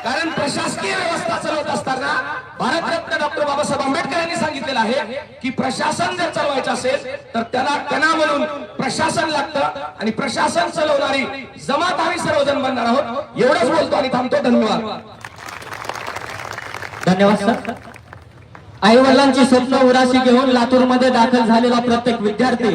कारण प्रशासकीय व्यवस्था चालवत असताना भारतरत्न डॉक्टर बाबासाहेब आंबेडकर यांनी सांगितलेलं आहे की प्रशासन जर चालवायचं असेल तर त्याला कणा म्हणून प्रशासन लागतं, आणि प्रशासन चालवणारी जमात आम्ही सर्वजण बनणार आहोत. एवढंच बोलतो आणि थांबतो. धन्यवाद. धन्यवाद सर. आई वडिलांची स्वप्न उराशी घेऊन लातूरमध्ये दाखल झालेला प्रत्येक विद्यार्थी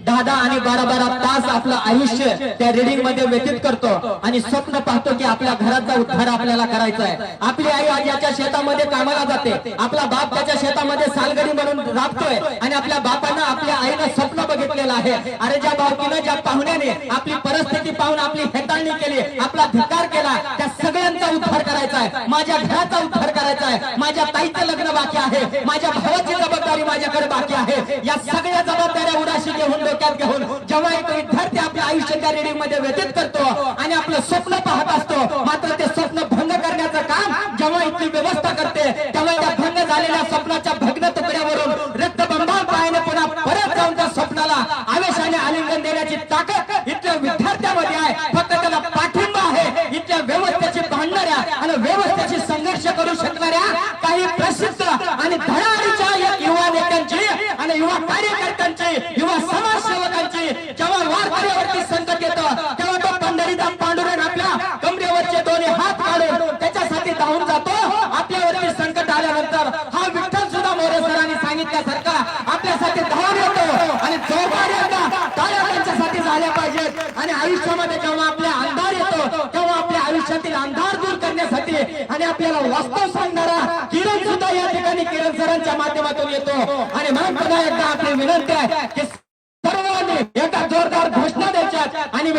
10 आणि 12 तास आपलं आयुष्य त्या रिडिंग मध्ये व्यतीत करतो आणि स्वप्न पाहतो की आपल्या घराचा उद्धार आपल्याला करायचा आहे. आपली आई आज याच्या शेतामध्ये कामाला जाते, आपला बाप त्याच्या शेतामध्ये सालगडी म्हणून राबतोय, आणि आपल्या बापानं आपल्या आईनं स्वप्न बघितलेलं आहे. अरे ज्या भावकीनं, ज्या पाहुण्याने आपली परिस्थिती पाहून आपली हेटाळणी केली, आपला धिक्कार केला, त्या सगळ्यांचा उद्धार करायचा आहे. माझ्या घराचा उद्धार करायचा आहे. माझ्या ताईचं लग्न बाकी आहे, माझ्या भावाची जबाबदारी माझ्याकडे बाकी आहे. या सगळ्या जबाबदाऱ्या उराशी घेऊन घेऊन जेव्हा एक विद्यार्थी आपल्या आयुष्याच्या रिडिंग मध्ये व्यतीत करतो आणि आपलं स्वप्न पाहत असतो, मात्र ते स्वप्न भंग करण्याचं काम जेव्हा इथली व्यवस्था करते, तेव्हा त्या भंग झालेल्या स्वप्नाच्या भग्न तुकड्यावरून रक्तबंबाळ पायाने पुन्हा परत जाऊन त्या स्वप्नाला आवेशाने आलिंगन देण्याची ताकद इथल्या विद्यार्थ्यामध्ये आहे. फक्त त्याला पाठिंबा आहे इथल्या व्यवस्थेची भांडणाऱ्या आणि व्यवस्थेची संघर्ष करू शकणाऱ्या काही प्रसिद्ध आणि धडाडीच्या या युवा नेत्यांची आणि युवा कार्यकर्त्यांची, युवा समाजसेवकांची जेव्हा वारकऱ्यावरती संकट येतं तेव्हा तो पंढरीदास पांडुरंग आपल्या कमरेवरचे दोन्ही हात काढून त्याच्यासाठी धावून जातो. आपल्यावरती संकट आल्यानंतर हा विठ्ठल सुद्धा मोरे सरांनी सांगितल्यासारखा आपल्यासाठी धावून येतो आणि जोरदार एकदा टाळ्या त्यांच्यासाठी झाल्या पाहिजेत. आणि आयुष्यामध्ये जेव्हा आपल्या अंधार येतो तेव्हा आपल्या आयुष्यातील अंधार दूर करण्यासाठी आणि आपल्याला वास्तव सांगणारा किरण सुद्धा या ठिकाणी किरण सरांच्या माध्यमातून येतो. आणि म्हणून पुन्हा एकदा आपली विनंती आहे की सर्वांनी एका जोरदार घोषणा द्यायच्या, आणि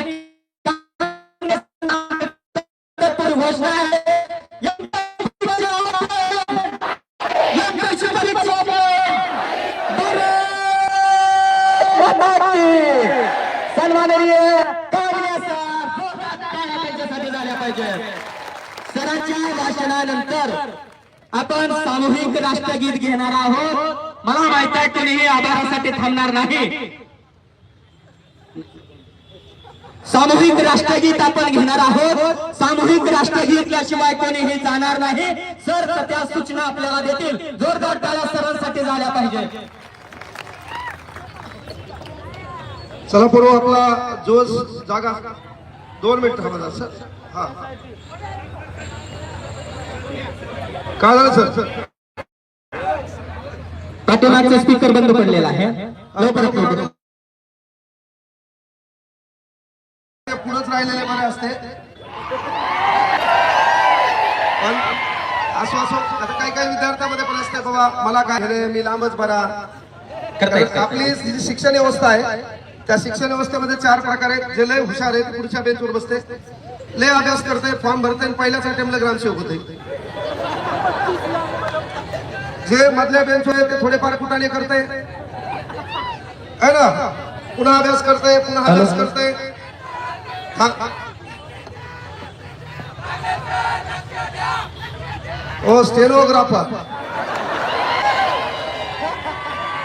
घोषणा आहे सन्माननीय त्यांच्यासाठी झाल्या पाहिजे. सरांच्या भाषणानंतर आपण सामूहिक राष्ट्रगीत घेणार आहोत. मला माहित आहे कोणीही आभारासाठी थांबणार नाही. सामूहिक राष्ट्रगीत आपण घेणार आहोत. सामूहिक राष्ट्रगीत याशिवाय कोणीही जाणार नाही. सर त्या सूचना आपल्याला देतील. जोरदार टाळ्या सरांसाठी झाल्या पाहिजे. चला पूर्व आपला जोश जागा. 2 मिनिट थांबा जरा, सर. हा काय झालं सर? पाठीमागचा स्पीकर बंद पडलेला आहे. लवकरात लवकर पुढंच राहिलेले बरे असते. पण असो असो, आता काही काही विद्यार्थ्यामध्ये पण असते बाबा मला काय रे, मी लांबच बरा. आपली जी शिक्षण व्यवस्था आहे त्या शिक्षण व्यवस्थेमध्ये 4 प्रकार आहेत. जे लय हुशार आहेत पुढच्या बेंचवर बसते, लय अभ्यास करते, फॉर्म भरते आणि पहिल्याच अटेम्प्टला ग्रामसेवक होते. जे मधल्या बेंचवर आहे ते थोडेफार कुटाने करते है ना, पुन्हा अभ्यास करते, पुन्हा अभ्यास करते. ओ स्टेनोग्राफर,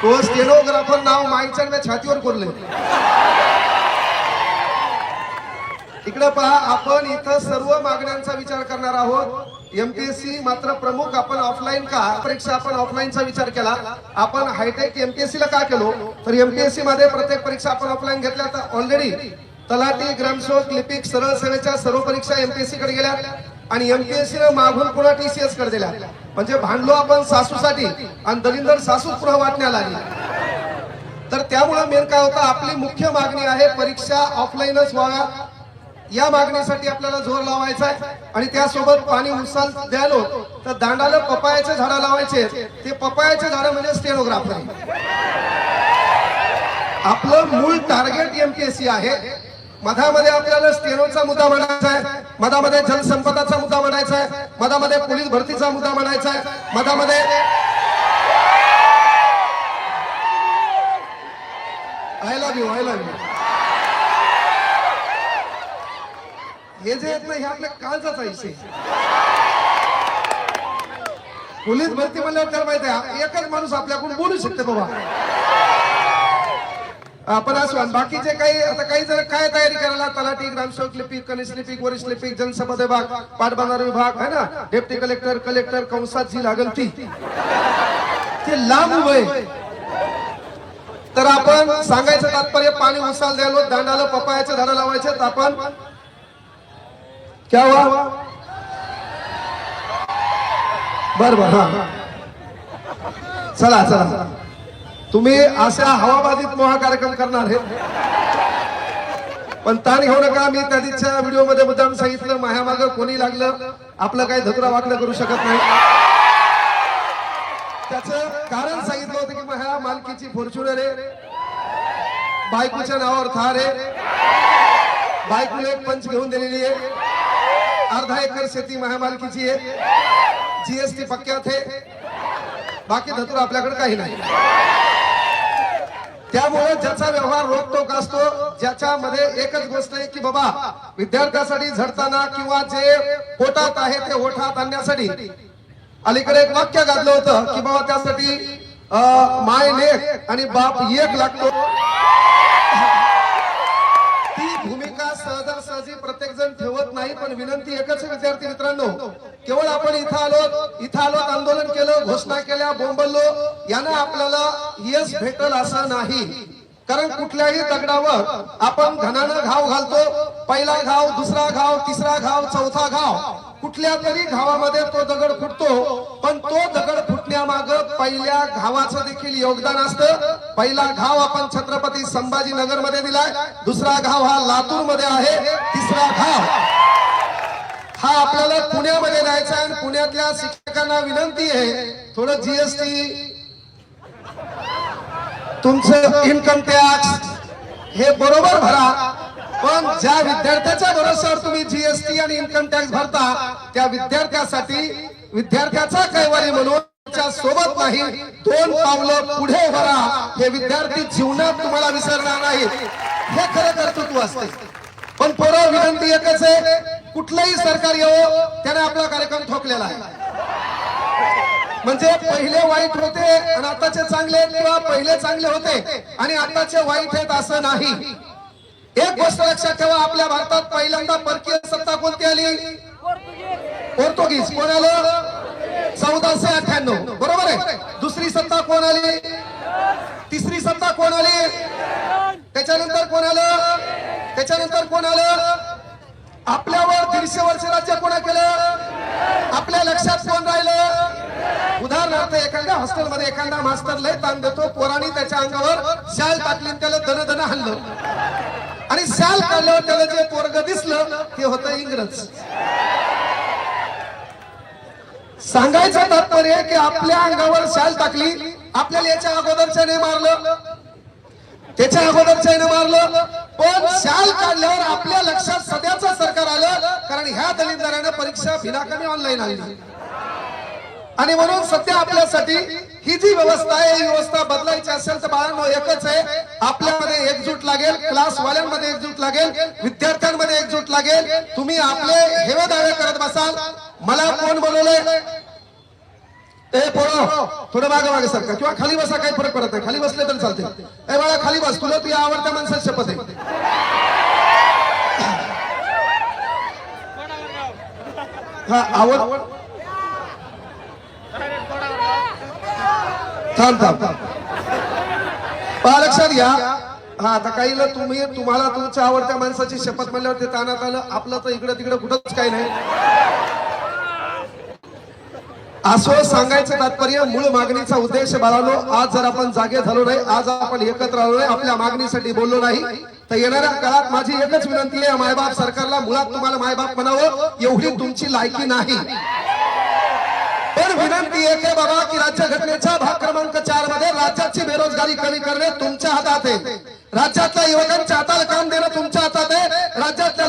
तो स्टेनोग्राफर नाव माईच्या मी छातीवर कोरले. इकडे पहा, आपण इथं सर्व मागण्यांचा विचार करणार आहोत. एमपीएससी मात्र प्रमुख आपण ऑफलाईन का परीक्षा, आपण ऑफलाईनचा विचार केला. आपण हायटेक एमपीएससी ला का केलो, तर एमपीएससी मध्ये प्रत्येक परीक्षा आपण ऑफलाईन घेतल्या. तर ऑलरेडी तलाठी, ग्रामसेवक, लिपिक, सरळ सेवेच्या सर्व परीक्षा एमपीएससी कडे गेल्या आणि एमपीएससी ने मागून पुन्हा टीसीएस कडे दिल्या. म्हणजे भांडलो आपण सासूसाठी आणि दलिंदर सासूच पुन्हा वाटण्याला आली. तर त्यामुळे मेन काय होतं, आपली मुख्य मागणी आहे परीक्षा ऑफलाईनच व्हाव्या. या मागणीसाठी आपल्याला जोर लावायचा आहे. आणि त्यासोबत पाणी उसाल द्यालो तर दांडाला पपायाचे झाडं लावायचे. ते पपायाचे झाडं म्हणजे स्टेनोग्राफर. आपलं मूळ टार्गेट एमपीएससी आहे. मधामध्ये आपल्याला स्टेनोचा मुद्दा मांडायचा आहे, मधामध्ये जलसंपदाचा मुद्दा मांडायचा आहे, मधामध्ये पोलीस भरतीचा मुद्दा मांडायचा आहे, मधामध्ये आय लव्ह यू हे जे आहेत ना, हे आपल्या काळजाचा विषय. पोलीस भरती म्हणल्यावर त्याला माहिती आहे एकच माणूस आपल्याकडून बोलू शकते बाबा. आपण असो, बाकीचे काही आता काही जण काय तयारी करायला, तलाठी, ग्रामसेवक, लिपिक, कनिष्ठ लिपिक, वरिष्ठ लिपिक, जनसंपर्क विभाग, पाटबंधारे विभाग है ना, डेप्टी कलेक्टर, कलेक्टर, कंसात जी लागल ती ते लांब उभे. तर आपण सांगायचं तात्पर्य, पाणी उसाल द्यालो, दांडाला पपायाचे झाडं लावायचे. तर आपण क्या हुआ? बर बर, हा चला चला, तुम्ही अशा हवाबाधित मोहा कार्यक्रम करणार आहे. पण ताण घेऊ नका. मी त्या दिवशीच्या व्हिडिओ मध्ये मुद्दाम सांगितलं, मायामागं कोणी लागलं आपलं काही धतुरा वाकडं करू शकत नाही. त्याचं कारण सांगितलं होतं की माया मालकीची फॉर्च्युनर आहे, बायकोच्या नावावर थार आहे, बायकोला एक पंच घेऊन दिलेली आहे, 1/2 एकर शेती माया मालकीची आहे, जीएसटी पक्क्यात आहे, बाकी धतुरा आपल्याकडे काही नाही. त्यामुळे ज्याचा व्यवहार रोखटोक असतो, ज्याच्यामध्ये एकच गोष्ट आहे की बाबा विद्यार्थ्यासाठी झडताना किंवा जे पोटात आहे ते ओठात आणण्यासाठी अलीकडे एक वाक्य गाजलं होतं की बाबा त्यासाठी माय लेक आणि बाप एक लागतो. ती भूमिका सहजासहजी प्रत्येक जण ठेवत नाही. पण विनंती एकच आहे विद्यार्थी मित्रांनो, केवळ आपण इथं आलो आंदोलन केलं, घोषणा केल्या, बोंबललो, यानं आपल्याला यश भेटल असं नाही. कारण कुठल्याही दगडावर आपण घनानं घाव घालतो, पहिला घाव, दुसरा घाव, तिसरा घाव, चौथा घाव, कुठल्या तरी घावामध्ये तो दगड फुटतो. पण तो दगड फुटण्यामागं पहिल्या घावाचं देखील योगदान असतं. पहिला घाव आपण छत्रपती संभाजीनगर मध्ये दिलाय, दुसरा घाव हा लातूर मध्ये आहे, तिसरा घाव हा आपल्याला पुण्यामध्ये द्यायचा आहे. पुण्यातल्या शिक्षकांना विनंती आहे, थोडं जीएसटी, तुमचं इन्कम टॅक्स हे बरोबर भरा. पण ज्या विद्यार्थ्याच्या भरोश्यावर तुम्ही जीएसटी आणि इन्कम टॅक्स भरता, त्या विद्यार्थ्यासाठी विद्यार्थ्याचा कैवारी म्हणून त्या सोबत नाही, 2 पावलं पुढे भरा. हे विद्यार्थी जीवनात तुम्हाला विसरणार नाहीत. हे खरं कर्तृत्व असते. पण परत विनंती एकच आहे, कुठलंही सरकार येवो त्याने आपला कार्यक्रम ठोकलेला आहे. म्हणजे पहिले वाईट होते आणि आताचे चांगले, किंवा पहिले चांगले होते आणि आताचे वाईट आहेत असं नाही. एक गोष्ट लक्षात ठेवा, आपल्या भारतात पहिल्यांदा परकीय सत्ता कोणती आली? पोर्तुगीज. कोण आलं? 1498, बरोबर आहे. दुसरी सत्ता कोण आली? तिसरी सत्ता कोण आली? त्याच्यानंतर कोण आलं? त्याच्यानंतर कोण आलं? आपल्यावर 150 वर्ष राज्य कोणा केलं? आपल्या लक्षात कोण राहिलं? उदाहरणार्थ एखाद्या हॉस्टेलमध्ये एखादा मास्तर लय ताण देतो, पोरांनी त्याच्या अंगावर शाल टाकली, त्याला दन हल्लं आणि शाल काढल्यावर त्याला जे पोरग दिसलं ते होतं इंग्रज. सांगायचं तात्पर्य की आपल्या अंगावर शाल टाकली, आपल्याला याच्या अगोदरच्याने मारलं, त्याच्या अगोदरच्याने मारलं, पण शाल काढल्यावर आपल्या लक्षात सध्याचं सरकार आलं, कारण ह्या दलिंदराने परीक्षा बिनाकामी ऑनलाईन आली. आणि म्हणून सध्या आपल्यासाठी ही जी व्यवस्था आहे, ही व्यवस्था बदलायची असेल तर बाळांनो एकच आहे, आपल्यामध्ये एकजूट लागेल, क्लासवाल्यांमध्ये एकजूट लागेल, विद्यार्थ्यांमध्ये एकजूट लागेल. तुम्ही आपले हेवे दावे करत बसाल, मला कोण बोलवलंय, ए पोरं थोडं मागे मागे सरका किंवा खाली बसा, काही फरक पडत नाही, खाली बसले तर चालते. ए बाळा खाली बस, तुला तुझ्या आवडत्या माणसाची शपथ आहे. हा आवड थांब पहा, लक्षात घ्या. हा आता काही तुम्हाला तुमच्या आवडत्या माणसाची शपथ म्हणल्यावर ते तानात आलं, आपलं तर इकडे तिकडे कुठंच काही नाही. असं सांगायचं तात्पर्य, मूळ मागणीचा उद्देश बाळांनो, आज जर आपण जागे झालो नाही, आज आपण एकत्र आलो नाही, आपल्या मागणीसाठी बोललो नाही, तर येणाऱ्या काळात माझी एकच विनंती आहे मायबाप सरकारला, मुळात तुम्हाला मायबाप म्हणावं एवढी तुमची लायकी नाही, पण विनंती आहे की बाबा की राज्यघटनेच्या भाग क्रमांक 4 मध्ये राज्याची बेरोजगारी कमी करणे तुमच्या हातात आहे, राज्यातल्या युवकांच्या हाताला काम देणं तुमच्या हातात आहे, राज्यातल्या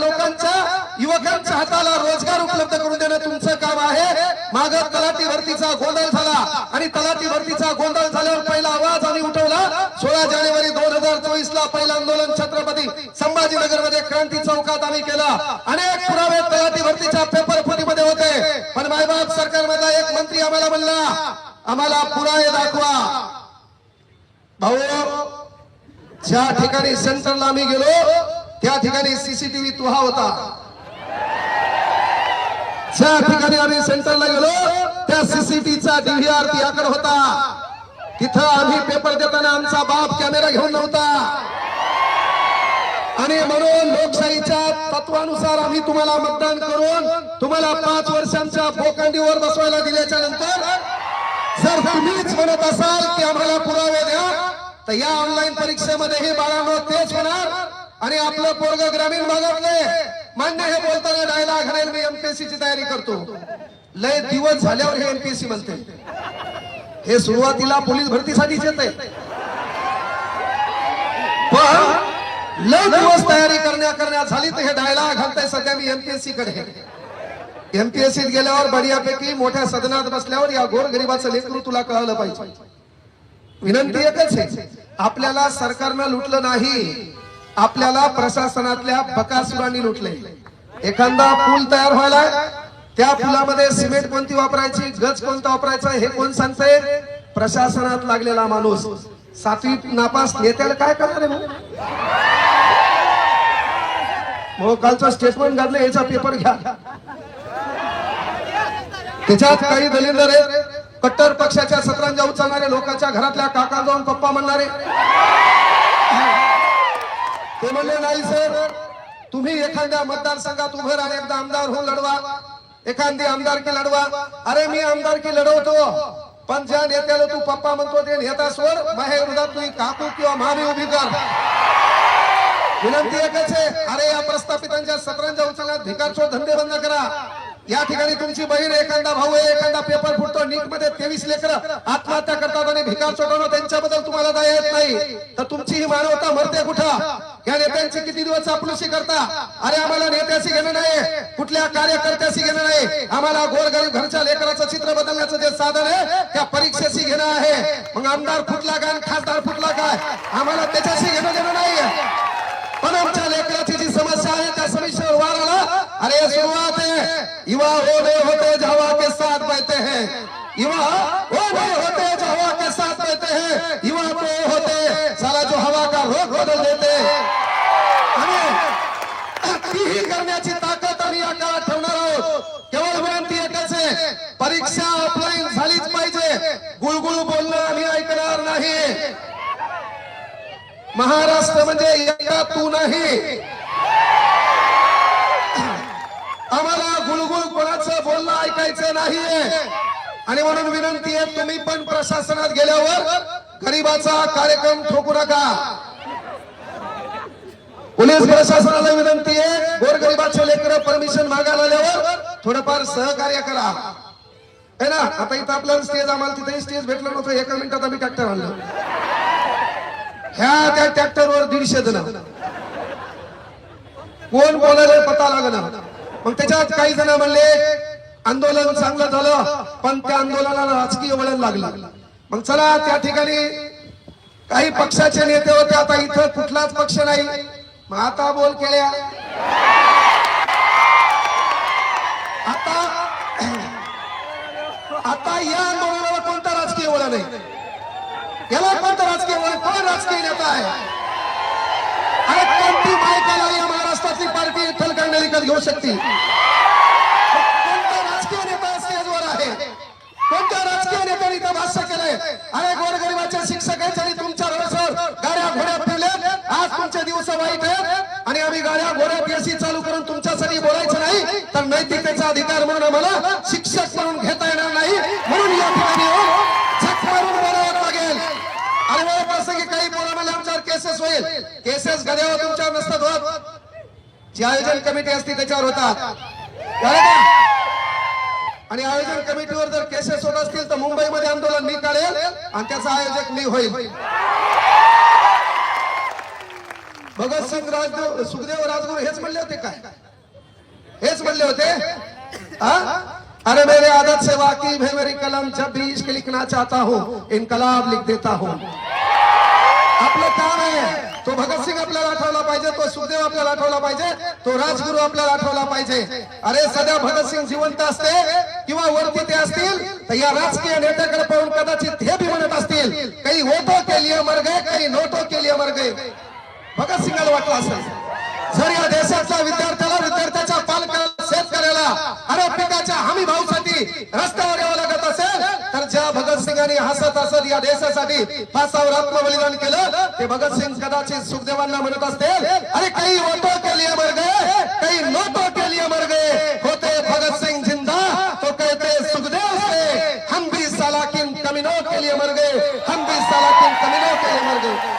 युवकांच्या हाताला रोजगार उपलब्ध करून देणं तुमचं काम आहे. मागे तलाठी भरतीचा गोंधळ झाला आणि तलाठी भरतीचा गोंधळ झाल्यावर पहिला आवाज आम्ही उठवला. 16 जानेवारी 2024 ला पहिलं आंदोलन छत्रपती संभाजीनगर मध्ये क्रांती चौकात आम्ही केलं. अनेक पुरावे तलाठी भरतीच्या पेपर फुटीमध्ये होते, पण मायबाप सरकारमधला एक मंत्री आम्हाला म्हणला, आम्हाला पुरावे दाखवा. भाऊ, ज्या ठिकाणी सेंटरला आम्ही गेलो त्या ठिकाणी सीसीटीव्ही तुहा होता, ज्या ठिकाणी आम्ही सेंटरला गेलो त्या सीसीटीव्हीचा डीव्हीआर तियाकडे होता, तिथं आम्ही पेपर देताना आमचा बाप कॅमेरा घेऊन नव्हता. आणि म्हणून लोकशाहीच्या तत्वानुसार आम्ही तुम्हाला मतदान करून तुम्हाला 5 वर्षांच्या बोकांडीवर बसवायला दिल्याच्या नंतर जर तुम्हीच म्हणत असाल की आम्हाला पुरावे द्या, तर या ऑनलाईन परीक्षेमध्ये हे बाळांनो तेच होणार. आणि आपलं पोरग ग्रामीण भागातले मान्य हे बोलताना डायलॉग घालेल, मी एमपीएससी ची तयारी करतो, लय दिवस झाल्यावर हे एमपीएससी म्हणते, हे सुरुवातीला पोलीस भरतीसाठीच येते, पण लय दिवस तयारी करण्या झाली तर हे डायलॉग घालताय सध्या मी एमपीएससी कडे. एमपीएससीत गेल्यावर बढियापैकी मोठ्या सदनात बसल्यावर या गोरगरिबाचं लेकरू तुला कळलं पाहिजे. विनंती एकच आहे, आपल्याला सरकारनं लुटलं नाही, आपल्याला प्रशासनातल्या बकासुरांनी लुटले. एखादा पूल तयार व्हायला, त्या पुलामध्ये सिमेंट कोणती वापरायची, गज कोणता वापरायचा हे कोण सांगतंय? प्रशासनात लागलेला माणूस. 7वी नापास नेत्याला काय करणार आहे? मग कालचं स्टेटमेंट काढलं, याचा पेपर घ्या, त्याच्यात काही दलिंदर आहेत, कट्टर पक्षाच्या सतरंजा उचलणारे, लोकांच्या घरातल्या काका जाऊन पप्पा म्हणणारे. ते म्हणले नाही सर, तुम्ही एखाद्या मतदारसंघात उभं राहा, एकदा आमदार होऊन लढवा, एखादी आमदारकी लढवा. अरे मी आमदारकी लढवतो, पण ज्या नेत्याला तू पप्पा म्हणतो ते नेता सोड, माझ्या विरोधात तुझी काकू किंवा मामी उभी कर. विनंती एकच आहे, अरे या प्रस्थापितांच्या सतरंजा उचलण्यात भिकारचोर धंदे बंद करा. या ठिकाणी तुमची बहीण, एखादा भाऊ आहे, एखादा पेपर फुटतो, नीट मध्ये 23 लेकरं आत्महत्या करतात आणि भिकार चोटवणं, त्यांच्याबद्दल तुम्हाला दया येत नाही, तर तुमची ही मानवता मरते कुठं? या नेत्यांची किती दिवस चापलुसी करता? अरे आम्हाला नेत्याशी घेणं नाही, कुठल्या कार्यकर्त्याशी घेणं नाही, आम्हाला गोरगरीब घरच्या लेकराचं चित्र बदलण्याचं जे साधन आहे त्या परीक्षेशी घेणं आहे. मग आमदार फुटला काय, खासदार फुटला काय, आम्हाला त्याच्याशी घेणं देणं नाही. पण आमच्या लेकराची जी समस्या आहे त्या समस्येवर वार आला. अरे सुरुवात है, युवा वो नहीं होते जो हवा के साथ बहते हैं, युवा वो नहीं होते जो हवा के साथ बहते हैं, युवा तो होते साला जो हवा का रुख बदल देते. आणि तीही करण्याची ताकद आम्ही या काळात ठेवणार आहोत. केवळ विनंती एकच आहे, परीक्षा ऑफलाईन झालीच पाहिजे, गुळगुळ बोलणं आम्ही ऐकणार नाही. महाराष्ट्र म्हणजे एका तू नाही, करायचं नाहीये. आणि म्हणून विनंती आहे, तुम्ही पण प्रशासनात गेल्यावर गरीबाचा कार्यक्रम ठोकू नका. पोलीस प्रशासनाला विनंती आहे, गोरगरिबाचे लेकरं परमिशन मागायला आल्यावर थोडंफार सहकार्य करा, है ना. आता इथं आपल्याला स्टेज, आम्हाला तिथेही स्टेज भेटलं नव्हतं. एका मिनिटात आम्ही ट्रॅक्टर आणलं. त्या ट्रॅक्टरवर 150 जण, कोण बोलायला पता लागणार. मग त्याच्यात काही जण म्हणले आंदोलन चांगलं झालं, पण त्या आंदोलनाला राजकीय वळण लागलं. मग चला, त्या ठिकाणी काही पक्षाचे नेते होते. आता इथं कुठलाच पक्ष नाही. मग आता बोल केल्या, आता या आंदोलनाला कोणता राजकीय वळण आहे? याला कोणता राजकीय वळण? कोण राजकीय नेता आहे? अरे कोणती बायकाला या महाराष्ट्रातली पार्टी विठ्ठल कांगणे विकत घेऊ शकते? कोणता राजकीय नेता स्टेजवर आहे? कोणत्या राजकीय नेत्याने इथं भाष्य केलंय? अरे गोरगरिबाच्या शिक्षकांच्या आणि तुमच्या रस्त्यावर गाड्या घोड्या फिरले. आज तुमचे दिवस वाईट आहेत आणि आम्ही गाड्या घोड्या पीएससी चालू करून तुमच्यासाठी बोलायचं नाही, तर नैतिकतेचा अधिकार म्हणून आम्हाला शिक्षक म्हणून घेता येणार नाही. म्हणून या ठिकाणी झक मारून बोलावं लागेल. आणि मला प्रसंगी काही बोलायला आमच्यावर केसेस होईल. केसेस गद्यावर तुमच्यावर नसतात होत, जी आयोजन कमिटी असते त्याच्यावर होतात, कळलं का? आणि आयोजन कमिटीवर जर केसेस होत असतील तर मुंबईमध्ये आंदोलन मी काढेल आणि त्याचा आयोजक मी होईल. भगतसिंग सुखदेव राजगुरू हेच म्हणले होते काय? हेच म्हणले होते, अरे मेरे आदत से वाकिफ है मेरी कलम, जब भी इश्क लिखना चाहता हूँ इनकलाब लिख देता हूँ. आपलं काम आहे, तो भगतसिंग आपल्याला आठवला पाहिजे, तो सुखदेव आपल्याला आठवला पाहिजे, तो राजगुरू आपल्याला आठवला पाहिजे. अरे सध्या भगतसिंग जिवंत असते किंवा वरती ते असतील तर या राजकीय नेत्याकडे पाहून कदाचित हे बी म्हणत असतील, काही वोटो के लिए मर गए, काही नोटो के लिए मर गए. भगतसिंगाला वाटलं असेल, जर या देशातल्या विद्यार्थ्याच्या पालकाला, शेतकऱ्याला अरे पिकाच्या हमी भावासाठी रस्त्यावर यावं लागत असेल, तर ज्या भगतसिंगांनी हसत हसत या देशासाठी फासावर आत्मबलिदान केलं, ते भगतसिंग कदाचित सुखदेवांना म्हणत असतील, अरे काही वोटो के लिए मर गए, काही नोटो के लिए मर गए. होते भगतसिंग जिंदा तो कहते सुखदेव से, हम भी सालाकिन कमीनों के लिए मर गए, हम भी सालाकिन कमीनों के लिए मर गए.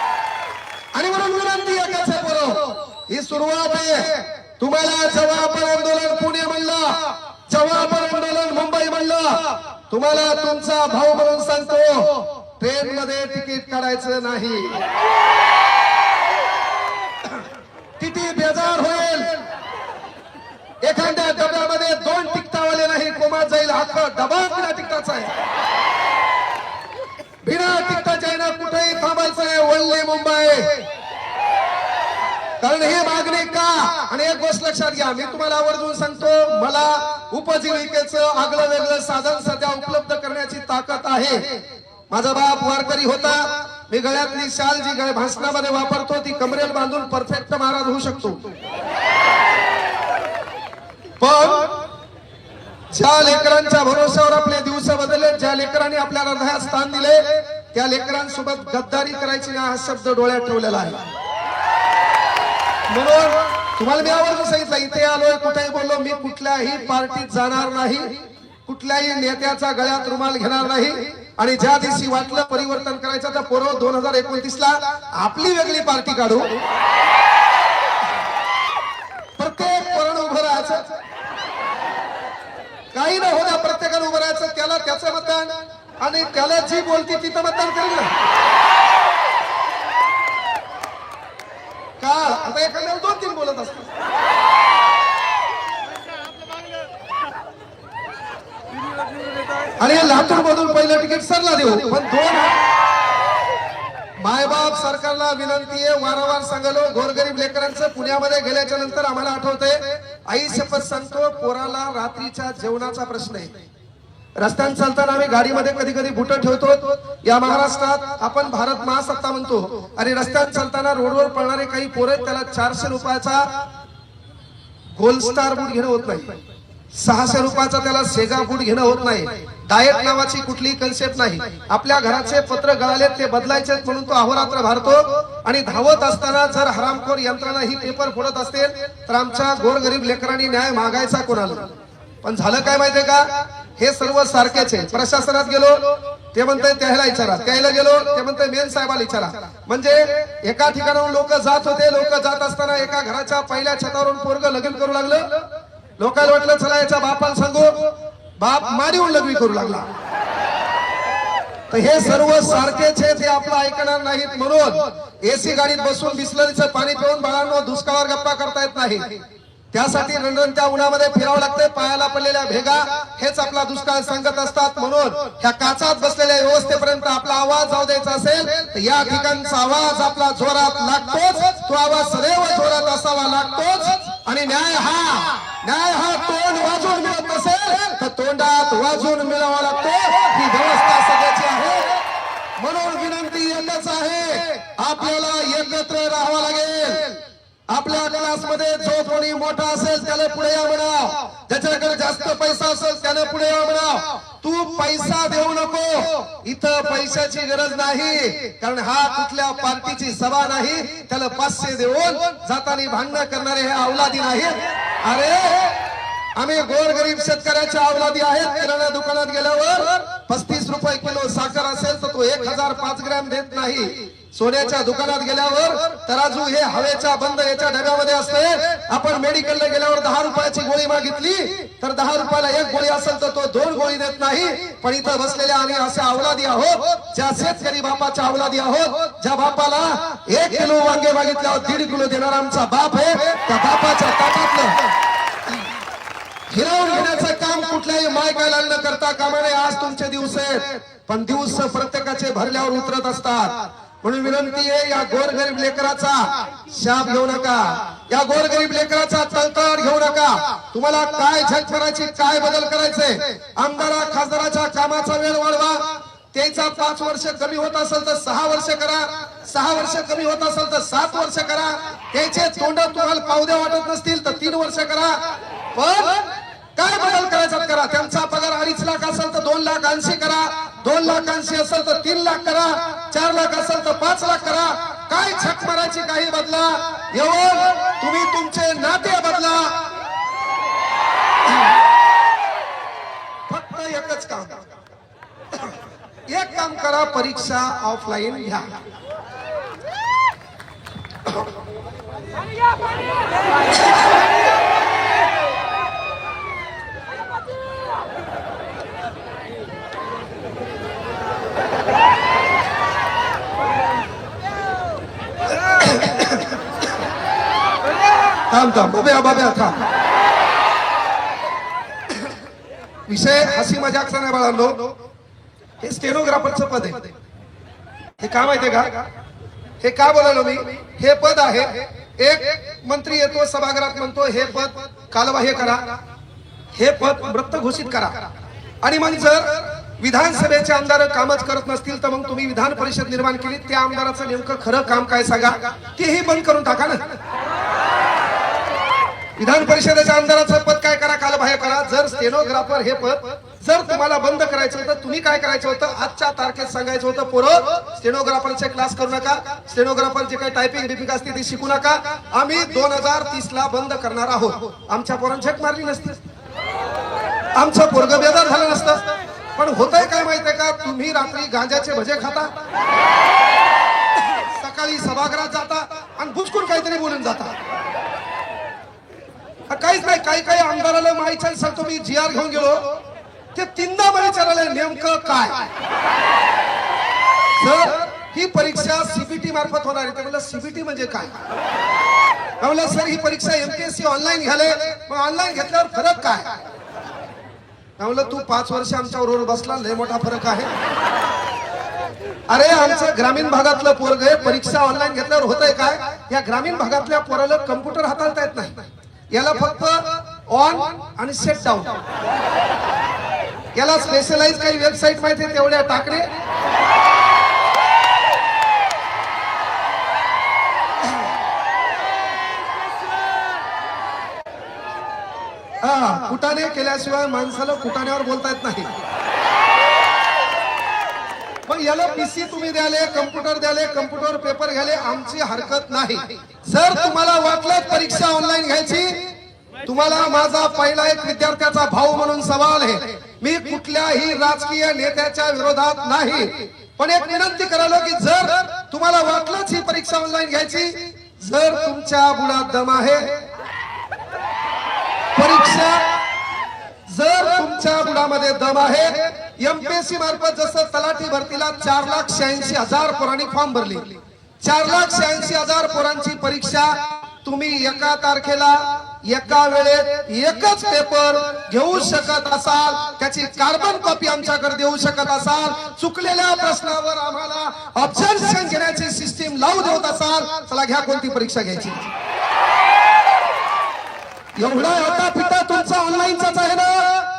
आणि म्हणून विनंती आहे कसे पोरो, ही सुरुवात आहे. तुम्हाला जेव्हा आपण आंदोलन पुणे म्हणलं, जेव्हा आपण आंदोलन मुंबई म्हणलं, तुम्हाला तुमचा भाऊ म्हणून सांगतो, ट्रेन मध्ये तिकीट काढायचं नाही. किती बेजार होईल. एखाद्या डब्यामध्ये 2 तिकटावाले नाही, कोमात जाईल. अख्खा डबा बिना तिकटाचा आहे. बिना तिकटाच्या आहे ना, कुठेही थांबायचं आहे. वल्ली मुंबई. कारण हे मागणी का? आणि एक गोष्ट लक्षात घ्या, मी तुम्हाला आवर्जून सांगतो, मला उपजीविकेचं आगळं वेगळं साधन सध्या उपलब्ध करण्याची ताकद आहे. माझा बाप वारकरी होता. मी गळ्यातली शाल जी भाषणामध्ये वापरतो ती कमरेला बांधून परफेक्ट महाराज होऊ शकतो. पण ज्या लेकरांच्या भरोश्यावर आपले दिवस बदलले, ज्या लेकरांनी आपल्या हृदयात स्थान दिले, त्या लेकरांसोबत गद्दारी करायची ना, हा शब्द डोळ्यात ठेवलेला आहे. म्हणून तुम्हाला मी आवर्जून सांगितलं, इथे आलोय, कुठेही बोललो, मी कुठल्याही पार्टीत जाणार नाही, कुठल्याही नेत्याचा गळ्यात रुमाल घेणार नाही. आणि ज्या दिवशी वाटलं परिवर्तन करायचं तर पोरो 2029ला आपली वेगळी पार्टी काढू. प्रत्येक पोरानं उभं राहायचं, काही न होता प्रत्येकानं उभं राहायचं, त्याला त्याचं मतदान आणि त्याला जी बोलती तिथं मतदान करेल ना. का आता एखाद्याला 2-3 बोलत असतात. आणि लातूर मधून पहिलं तिकीट सरला देऊ, पण 2 मायबाप सरकारला विनंती आहे, वारंवार सांगलो, गोरगरीब लेकरांचं पुण्यामध्ये गेल्याच्या नंतर आम्हाला आठवतंय, आई शपथ सांगतो, पोराला रात्रीच्या जेवणाचा प्रश्न आहे. रस्त्याने चालताना आम्ही गाडीमध्ये कधी कधी बुटं ठेवतो. या महाराष्ट्रात आपण भारत महासत्ता म्हणतो, आणि रस्त्याने चालताना रोडवर पळणारे काही पोरं, त्याला 400 रुपयाचा गोल्ड स्टार बूट घेणं होत नाही, 600 रुपयाचा त्याला सेगा बूट घेणं होत नाही. डाएट नावाची कुठलीही कन्सेप्ट नाही. आपल्या घराचे पत्र गळाले ते बदलायचे म्हणून तो अहोरात्र भारतो. आणि धावत असताना जर हरामखोर यंत्रणा ही पेपर फोडत असतील तर आमच्या गोरगरीब लेकरांनी न्याय मागायचा कोणाला? पण झालं काय माहितीये का, हे सर्व सारखेच आहे. प्रशासनात गेलो ते म्हणताय त्याला विचारा, त्याला गेलो ते म्हणताय मेन साहेबाला विचारा. म्हणजे एका ठिकाणाहून लोक जात होते, लोक जात असताना एका घराच्या पहिल्या छतावरून पोरग लग्न करू लागलं. लोकांना वाटलं चला याच्या बापाला सांगू, बाप मारीहून लग्न करू लागला. तर हे सर्व सारखेच आहे, ते आपलं ऐकणार नाहीत. म्हणून एसी गाडीत बसून बिस्लरीचं पाणी पिऊन बाळांनो दुष्काळावर गप्पा करता येत नाही. त्यासाठी रणरणत्या उन्हामध्ये फिरावं लागतंय. पायाला पडलेल्या भेगा हेच आपला दुष्काळ सांगत असतात. म्हणून ह्या काचात बसलेल्या व्यवस्थेपर्यंत आपला आवाज जाऊ द्यायचा असेल तर या ठिकाणचा आवाज आपला जोरात लागतोच. तो आवाज सदैव जोरात असावा लागतोच. आणि न्याय हा तोंड वाजून मिळत नसेल तर तोंडात वाजून मिळावा लागतो. ही व्यवस्था सगळ्याची आहे. म्हणून विनंती एकच आहे, आपल्याला एकत्र राहावं लागेल. आपल्या क्लासमध्ये जो कोणी मोठा असेल त्याला पुढे या म्हणाव, ज्याच्याकडे जास्त पैसा असेल त्याला पुढे या म्हणाव. तू पैसा देऊ नको, इथं पैशाची गरज नाही, कारण हा कुठल्या पार्टीची सभा नाही. त्याला 500 देऊन जाताना भांडणं करणारे हे अवलादी नाहीत. अरे आम्ही गोरगरीब शेतकऱ्याच्या अवलादी आहेत. किराणा दुकानात गेल्यावर 35 रुपये किलो साखर असेल तर तो 1005 ग्रॅम देत नाही. सोन्याच्या दुकानात गेल्यावर तराजू हे हवेच्या बंद याच्या डब्यामध्ये असते. आपण मेडिकलला गेल्यावर 10 रुपयाची गोळी मागितली तर 10 रुपयाला 1 गोळी असेल तर तो 2 गोळी देत नाही. पण इथं बसलेल्या आम्ही असे अवलादी आहोत, ज्या शेतकरी बापाच्या अवलादी आहोत, ज्या बापाला 1 किलो वांगे मागितल्यावर 1.5 किलो देणारा आमचा बाप आहे. त्या बापाच्या ताटातलं हिरावून घेण्याचं काम कुठल्याही मायकाला न करता कामा नये. आज तुमचे दिवस आहेत, पण दिवस प्रत्येकाचे भरल्यावर उतरत असतात. म्हणून विनंती आहे, या गोरगरीब लेकराचा शाप घेऊ नका, या गोरगरीब लेकराचा तळतळ घेऊ नका. तुम्हाला काय झक करायची, काय बदल करायचे, आमदारा खासदाराच्या कामाचा वेळ वाढवा. त्याचा 5 वर्ष कमी होत असेल तर 6 वर्ष करा, 6 वर्ष कमी होत असेल तर 7 वर्ष करा. त्याचे तोंड तुम्हाला पावद्या वाटत नसतील तर 3 वर्ष करा. पण काय बदल करायचा करा. त्यांचा पगार 2.5 लाख असेल तर 2,80,000 करा, 2,80,000 असेल तर 3 लाख करा, 4 लाख असेल तर 5 लाख करा. काय झक मारायची, काही बदला. येऊन तुम्ही तुमचे नाते बदला. फक्त एकच काम, एक काम करा, परीक्षा ऑफलाईन घ्या. थांब बाब्या थांब. विषय हसी मजाकचा नाही बाळांनो. हे स्टेनोग्राफरचं पद आहे. हे का माहितीये का, हे का बोलालो मी, हे पद आहे. एक मंत्री येतो सभागृहात म्हणतो हे पद कालबाह्य करा, हे पद मृत घोषित करा. आणि मग जर विधानसभेचे आमदार कामच करत नसतील तर मग तुम्ही विधान परिषद निर्माण केली, त्या आमदाराचं नेमकं खरं काम काय सांगा, तेही बंद करून टाका ना. विधान परिषदेच्या आमदाराचं पद काय करा, कालबाह्य करा. जर स्टेनोग्राफर हे पद जर तुम्हाला बंद करायचं होतं, तुम्ही काय करायचं होतं, आजच्या तारखेत सांगायचं होतं, पोरं स्टेनोग्राफरचे क्लास करू नका, स्टेनोग्राफर जे काही टायपिंग बिपिंग असते ती शिकू नका, आम्ही 2030 ला बंद करणार आहोत. आमच्या पोरांची झक मारली नसती, आमचं पोरग बेजार झालं नसतं. पण होतंय काय माहितीये का, तुम्ही रात्री गांजाचे भजे खाता, सकाळी सभागृहात जाता आणि बुचकून काहीतरी बोलून जाता. काहीच नाही. काही आमदाराला माहिती सांगतो मी, GR घेऊन गेलो, ते 3दा मला विचारायला नेमकं काय. सर ही परीक्षा सीबीटी मार्फत होणार आहे. ते म्हणलं सीबीटी म्हणजे काय. म्हणलं सर ही परीक्षा MPSC ऑनलाईन घ्याले, मग ऑनलाईन घेतल्यावर फरक काय. म्हणलं तू 5 वर्ष आमच्या बरोबर बसला, लय मोठा फरक आहे. अरे आमचं ग्रामीण भागातलं पोरग आहे, परीक्षा ऑनलाईन घेतल्यावर होतंय काय, या ग्रामीण भागातल्या पोराला कम्प्युटर हाताळता येत नाही. याला फक्त ऑन आणि सेट डाऊन, याला स्पेशलाइज काही वेबसाईट माहिती आहे तेवढ्या टाकणे. कुटाने केल्याशिवाय माणसाला कुटाण्यावर बोलता येत नाही. मग याला PC तुम्ही द्याले, कम्प्युटर द्याले, कम्प्युटर पेपर घ्याले, आमची हरकत नाही. जर तुम्हाला वाटलं परीक्षा ऑनलाईन घ्यायची, तुम्हाला माझा पहिला एक विद्यार्थ्याचा भाऊ म्हणून सवाल आहे, मी कुठल्याही राजकीय नेत्याच्या विरोधात नाही, पण एक विनंती करायला की जर तुम्हाला वाटलंच ही परीक्षा ऑनलाईन घ्यायची, जर तुमच्या बुडात दम आहे, परीक्षा जर तुमच्या बुडामध्ये दम आहे, एमपीएससी मार्फत जसं तलाठी भरतीला 4,86,000 पोरांनी फॉर्म भरले, 4,86,000 पोरांची परीक्षा तुम्ही एका तारखेला एका वेळेत एकच पेपर घेऊ शकत असाल, त्याची कार्बन कॉपी आमच्याकडे देऊ शकत असाल, चुकलेल्या प्रश्नावर आम्हाला ऑब्झर्वेशन घेण्याची सिस्टीम लावू देत असाल, चला घ्या कोणती परीक्षा घ्यायची. एवढा होता पिता तुमचा ऑनलाईनचाच आहे ना,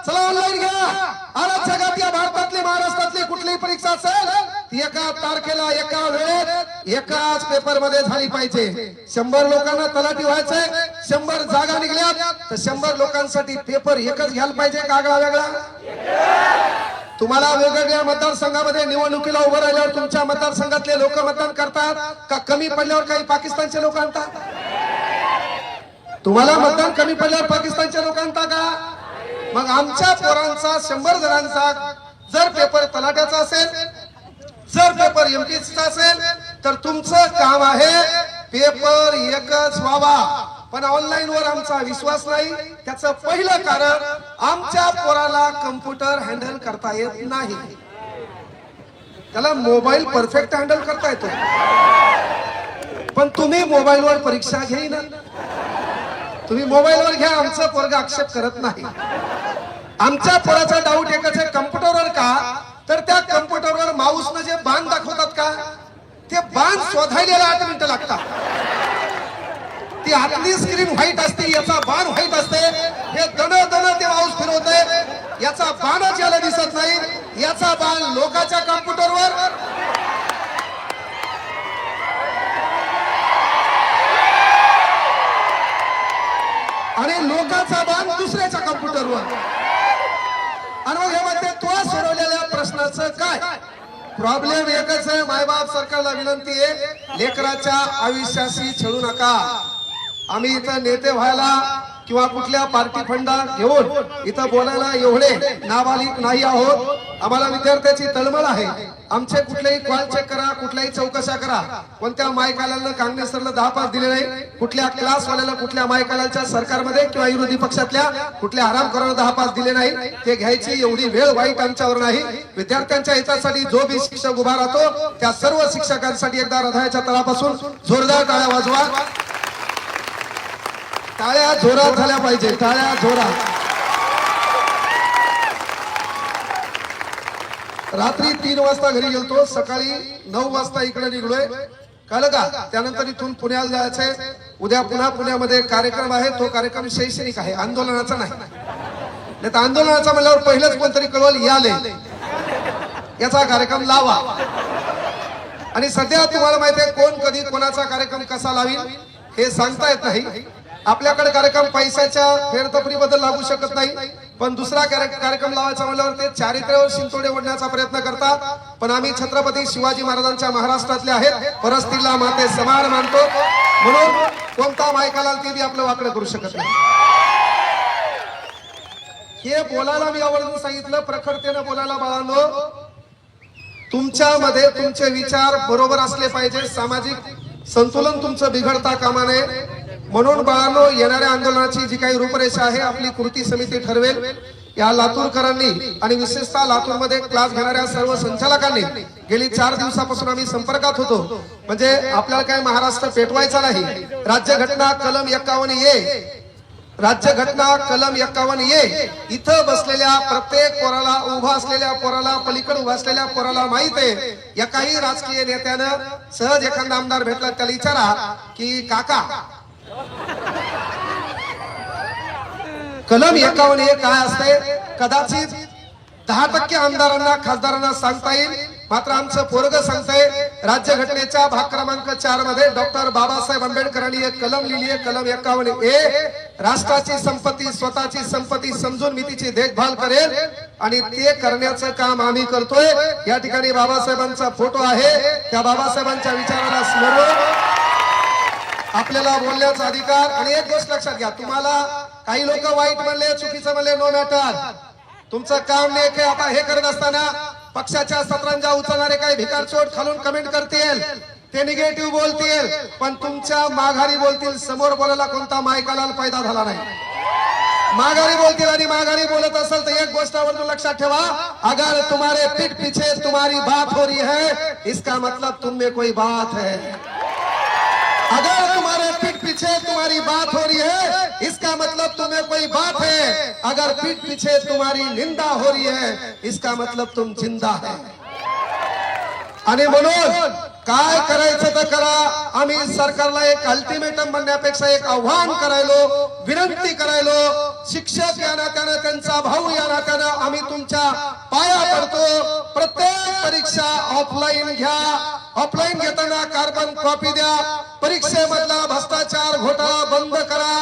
चला ऑनलाईन घ्या. आज जगात या भारतातली महाराष्ट्रातली कुठलीही परीक्षा असेल ती एका तारखेला एका वेळेत एकाच पेपर मध्ये झाली पाहिजे. 100 लोकांना तलाठी व्हायचंय, 100 जागा निघल्या तर 100 लोकांसाठी पेपर एकच घ्यायला पाहिजे का आगळा वेगळा? तुम्हाला वेगवेगळ्या मतदारसंघामध्ये निवडणुकीला उभं राहिल्यावर तुमच्या मतदारसंघातले लोक मतदान करतात का कमी पडल्यावर काही पाकिस्तानचे लोक आणतात? तुम्हाला मतदान कमी पडल्यावर पाकिस्तानचे लोक आणता का? मग आमच्या पोरांचा 100 जणांचा जर पेपर तलाट्याचा असेल, जर पेपर एमपीएससीचा असेल, तर तुमचं काम आहे पेपर एकच व्हावा. पण ऑनलाईन वर आमचा विश्वास नाही. त्याचं पहिलं कारण आमच्या पोराला कम्प्युटर हँडल करता येत नाही. त्याला मोबाईल परफेक्ट हँडल करता येतो, पण तुम्ही मोबाईलवर परीक्षा घेईना. तुम्ही मोबाईलवर घ्या, आमचं पोरग आक्षेप करत नाही. आमच्या पोराचा डाऊट एकच आहे, कम्प्युटरवर का? तर त्या कम्प्युटरवर माऊसनं जे बाण दाखवतात का, ते बाण शोधायला 8 मिनिटं लागतात. ती आतली स्क्रीन व्हाईट असते, याचा बाण व्हाईट असते. हे दण ते माऊस फिरवतंय, याचा बाणच याला दिसत नाही. याचा बाण लोकांच्या कम्प्युटरवर, आणि लोकांचा बाण दुसऱ्याच्या कम्प्युटरवर. आणि मग हे म्हणते तो सोडवलेल्या प्रश्नाचं काय? प्रॉब्लेम एकच आहे. मायबाप सरकारला विनंती आहे, लेकराच्या आयुष्याशी खेळू नका. आम्ही इथं नेते व्हायला किंवा कुठल्या पार्टी फंडा घेऊन इथं बोलायला एवढे नाबालिक नाही आहोत. आम्हाला विद्यार्थ्याची तळमळ आहे. आमचे कुठलेही कॉल चेक करा, कुठल्याही चौकशा करा. कोणत्या मायकालांना काँग्रेस सरला 10 पास दिले नाही, कुठल्या क्लासवाल्याला कुठल्या मायकालांच्या सरकारमध्ये किंवा विरोधी पक्षातल्या कुठल्या हरामखोरांना 10 पास दिले नाही. ते घ्यायची एवढी वेळ वाईट आमच्यावर नाही. विद्यार्थ्यांच्या हितासाठी जो बी शिक्षक उभा राहतो त्या सर्व शिक्षकांसाठी एकदा हृदयाच्या तळापासून जोरदार टाळ्या वाजवा. टाळ्या जोरात झाल्या पाहिजे, टाळ्या जोरात. रात्री 3 वाजता घरी गेलतो, सकाळी 9 वाजता इकडे निघलोय, कळलं का? त्यानंतर इथून पुण्याला जायचंय. उद्या पुन्हा पुण्यामध्ये कार्यक्रम आहे. तो कार्यक्रम शैक्षणिक आहे, आंदोलनाचा नाही. नाही तर आंदोलनाचा म्हणल्यावर पहिलेच कोणतरी कळवल याले, याचा कार्यक्रम लावा. आणि सध्या तुम्हाला माहिती आहे कोण कधी कोणाचा कार्यक्रम कसा लावील हे सांगता येत नाही. आपल्याकडे कार्यक्रम पैशाच्या फेरतफरीबद्दल लागू शकत नाही, पण दुसरा कार्यक्रम लावायचा म्हणल्यावर ते चारित्र्यावर शिंतोडे ओढण्याचा प्रयत्न करतात. पण आम्ही छत्रपती शिवाजी महाराजांच्या महाराष्ट्रातले आहेत, परस्त्रीला माते समान मानतो, म्हणून कोणता मायकाला ते बी आपलं वाकडं करू शकत नाही. हे बोलायला मी आवर्जून सांगितलं, प्रखरतेनं बोलायला. बाळांनो, तुमच्यामध्ये तुमचे विचार बरोबर असले पाहिजे, सामाजिक संतुलन तुमचं बिघडता कामा नये. म्हणून बाळांनो, येणाऱ्या आंदोलनाची जी काही रूपरेषा आहे आपली कृती समिती ठरवेल. या लातूरकरांनी आणि विशेषतः लातूरमध्ये क्लास घेणाऱ्या सर्व संचालकांनी गेली 4 दिवसापासून आम्ही संपर्कात होतो. म्हणजे आपल्याला काही महाराष्ट्र पेटवायचा नाही. राज्यघटना कलम 51A, राज्यघटना कलम 51A इथं बसलेल्या प्रत्येक पोराला, उभा असलेल्या पोराला, पलीकडे उभा असलेल्या पोराला माहित आहे. एकाही राजकीय नेत्यानं सहज एखादा आमदार भेटला त्याला विचारा की काका कलम 51A काय असते. कदाचित 10% आमदारांना, खासदारांना सांगता येईल, मात्र आमचं पोरग सांगतंय. राज्यघटनेच्या भाग क्रमांक 4 मध्ये डॉक्टर बाबासाहेब आंबेडकरांनी एक कलम लिहिली आहे, कलम 51A. राष्ट्राची संपत्ती, स्वतःची संपत्ती समजून मी तिची देखभाल करेल, आणि ते करण्याचं काम आम्ही करतोय. या ठिकाणी बाबासाहेबांचा फोटो आहे. त्या बाबासाहेबांच्या विचाराला स्मरून आपल्याला बोलण्याचा अधिकार. आणि एक गोष्ट लक्षात घ्या, तुम्हाला काही लोक वाईट म्हणले, चुकीचं म्हणले, नो मॅटर. तुमचं काम नाही की आता हे करत असताना पक्षाच्या सतरंजा उचलणारे काही भिकारचोट खालून कमेंट करतील, ते निगेटिव्ह बोलतील, पण तुमच्या माघारी बोलतील. समोर बोलायला कोणता मायकाला फायदा झाला नाही. माघारी बोलतील आणि माघारी बोलत असेल तर एक गोष्ट आवर्जून लक्षात ठेवा, अगर तुम्हारे पीठ पीछे तुम्हारी बात हो रही है इसका मतलब तुम में कोई बात है. अगर तुम्हारे पीठ पीछे तुम्हारी बात हो रही है इसका मतलब तुम्हें कोई बात है. अगर पीठ पीछे तुम्हारी निंदा हो रही है इसका मतलब तुम जिंदा है. आणि म्हणून काय करायचं तर करा. आम्ही सरकारला एक अल्टिमेटम म्हणण्यापेक्षा एक आव्हान करायलो, विनंती करायलो. शिक्षक या नात्यानं, त्यांचा भाऊ या नात्यानं आम्ही तुमच्या पाया पडतो. प्रत्येक परीक्षा ऑफलाईन घ्या. ऑफलाईन घेताना कार्बन कॉपी द्या. परीक्षेमधला भ्रष्टाचार घोटाळा बंद करा.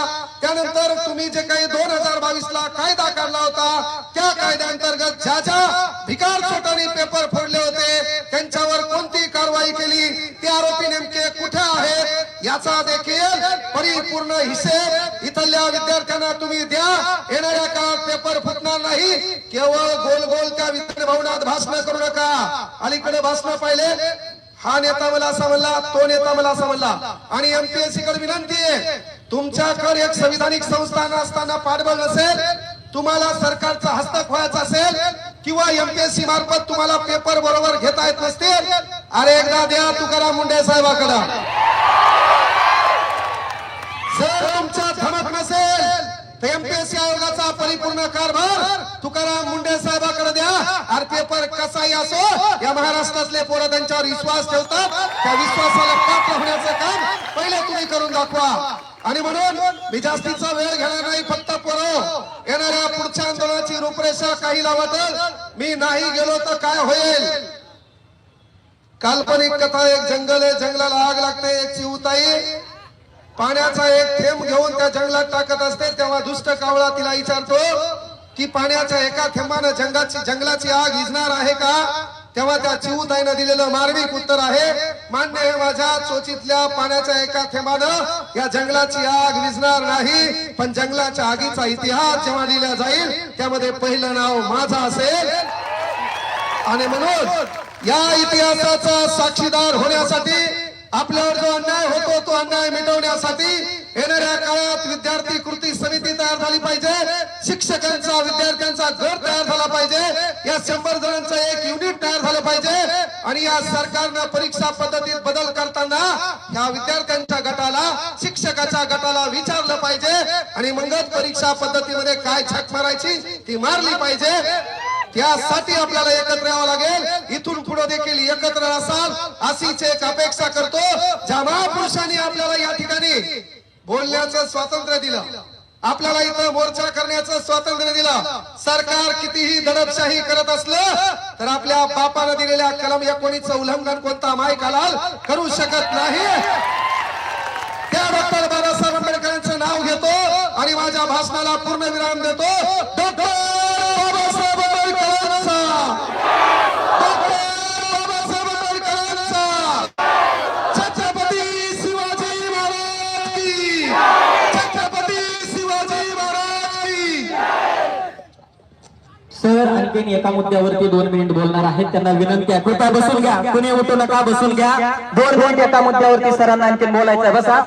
त्यानंतर तुम्ही जे काही 2022 ला कायदा काढला होता त्या कायद्याअंतर्गत ज्या ज्या भिकार चोटांनी पेपर फोडले होते त्यांच्यावर कोणती कारवाई केली, ते आरोपी नेमके कुठे आहेत याचा देखील परिपूर्ण हिशेब इथल्या विद्यार्थ्यांना तुम्ही द्या. येणाऱ्या काळात पेपर फुटणार नाही. केवळ गोल गोल त्या विद्यार्थी भवनात भाषण करू नका. अलीकडे भाषण पाहिले, हा नेता मला असा म्हणला, तो नेता मला असा म्हणला. आणि एमपीएससी कडे विनंती आहे, तुमच्याकडे एक संविधानिक संस्था असताना पाठबळ नसेल, तुम्हाला सरकारचा हस्तक व्हायचा असेल किंवा एमपीएससी मार्फत तुम्हाला पेपर बरोबर घेता येत नसतील, अरे एकदा द्या तुकाराम मुंडे साहेबाकडे. जर तुमच्या धमक नसेल तर एमपीएससी आयोगाचा परिपूर्ण कारभार तुकाराम मुंडे साहेबाकडे द्या. अरे पेपर कसाही असो, या महाराष्ट्रातले पोरं त्यांच्यावर विश्वास ठेवतात. त्या विश्वासाला पात्र होण्याचं काम पहिले तुम्ही करून दाखवा. आणि म्हणून मी जास्तीचा वेळ घेणार नाही. फक्त पोरं, येणाऱ्या पुढच्या आंदोलनाची रूपरेषा काहीला वाटेल, मी नाही गेलो तर काय होईल. काल्पनिक कथा, एक जंगल आहे, जंगलाला आग लागते. एक चिऊताई पाण्याचा एक थेंब घेऊन त्या जंगलात टाकत असते. तेव्हा दुष्ट कावळा तिला विचारतो की पाण्याच्या एका थेंबानं जंगलाची आग विझणार आहे का. तेव्हा त्या चिऊताईनं दिलेलं मार्मिक उत्तर आहे, मान्य आहे, माझ्या चोचीतल्या पाण्याच्या एका थेंबानं या जंगलाची आग विझणार नाही, पण जंगलाच्या आगीचा इतिहास जेव्हा लिहिला जाईल त्यामध्ये पहिलं नाव माझं असेल. आणि म्हणून या इतिहासाचा साक्षीदार होण्यासाठी, आपल्यावर जो अन्याय होतो तो अन्याय मिटवण्यासाठी येणाऱ्या काळात विद्यार्थी कृती समिती तयार झाली पाहिजे. शिक्षकांचा, विद्यार्थ्यांचा गट तयार झाला पाहिजे. या 100 जणांचं एक युनिट तयार झालं पाहिजे. आणि या सरकारनं परीक्षा पद्धतीत बदल करताना या विद्यार्थ्यांच्या गटाला, शिक्षकाच्या गटाला विचारलं पाहिजे आणि मगच परीक्षा पद्धतीमध्ये काय छाक मारायची ती मारली पाहिजे. त्यासाठी आपल्याला एकत्र यावं लागेल. इथून पुढे देखील एकत्र असाल अशीच एक अपेक्षा करतो. ज्या महापुरुषांनी आपल्याला या ठिकाणी बोलण्याचं स्वातंत्र्य दिलं, आपल्याला इथं मोर्चा करण्याचं स्वातंत्र्य दिलं. सरकार कितीही दडपशाही करत असलं तर आपल्या बापानं दिलेल्या कलम 19 उल्लंघन कोणता मायकालाल करू शकत नाही. त्या डॉक्टर बाबासाहेब आंबेडकरांचं नाव घेतो आणि माझ्या भाषणाला पूर्ण विराम देतो. डॉक्टर बाबासाहेब आंबेडकरांचा, डॉक्टर बाबासाहेब आंबेडकरांचा, छत्रपती शिवाजी महाराज की, छत्रपती शिवाजी महाराज की. सर आणखीन एका मुद्द्यावरती 2 मिनिट बोलणार आहेत. त्यांना विनंती आहे, कृपया बसून घ्या, कुणी उठू नका, बसून घ्या. 2 मिनिट एका मुद्द्यावरती सरांना आणखीन बोलायचं आहे. बसा.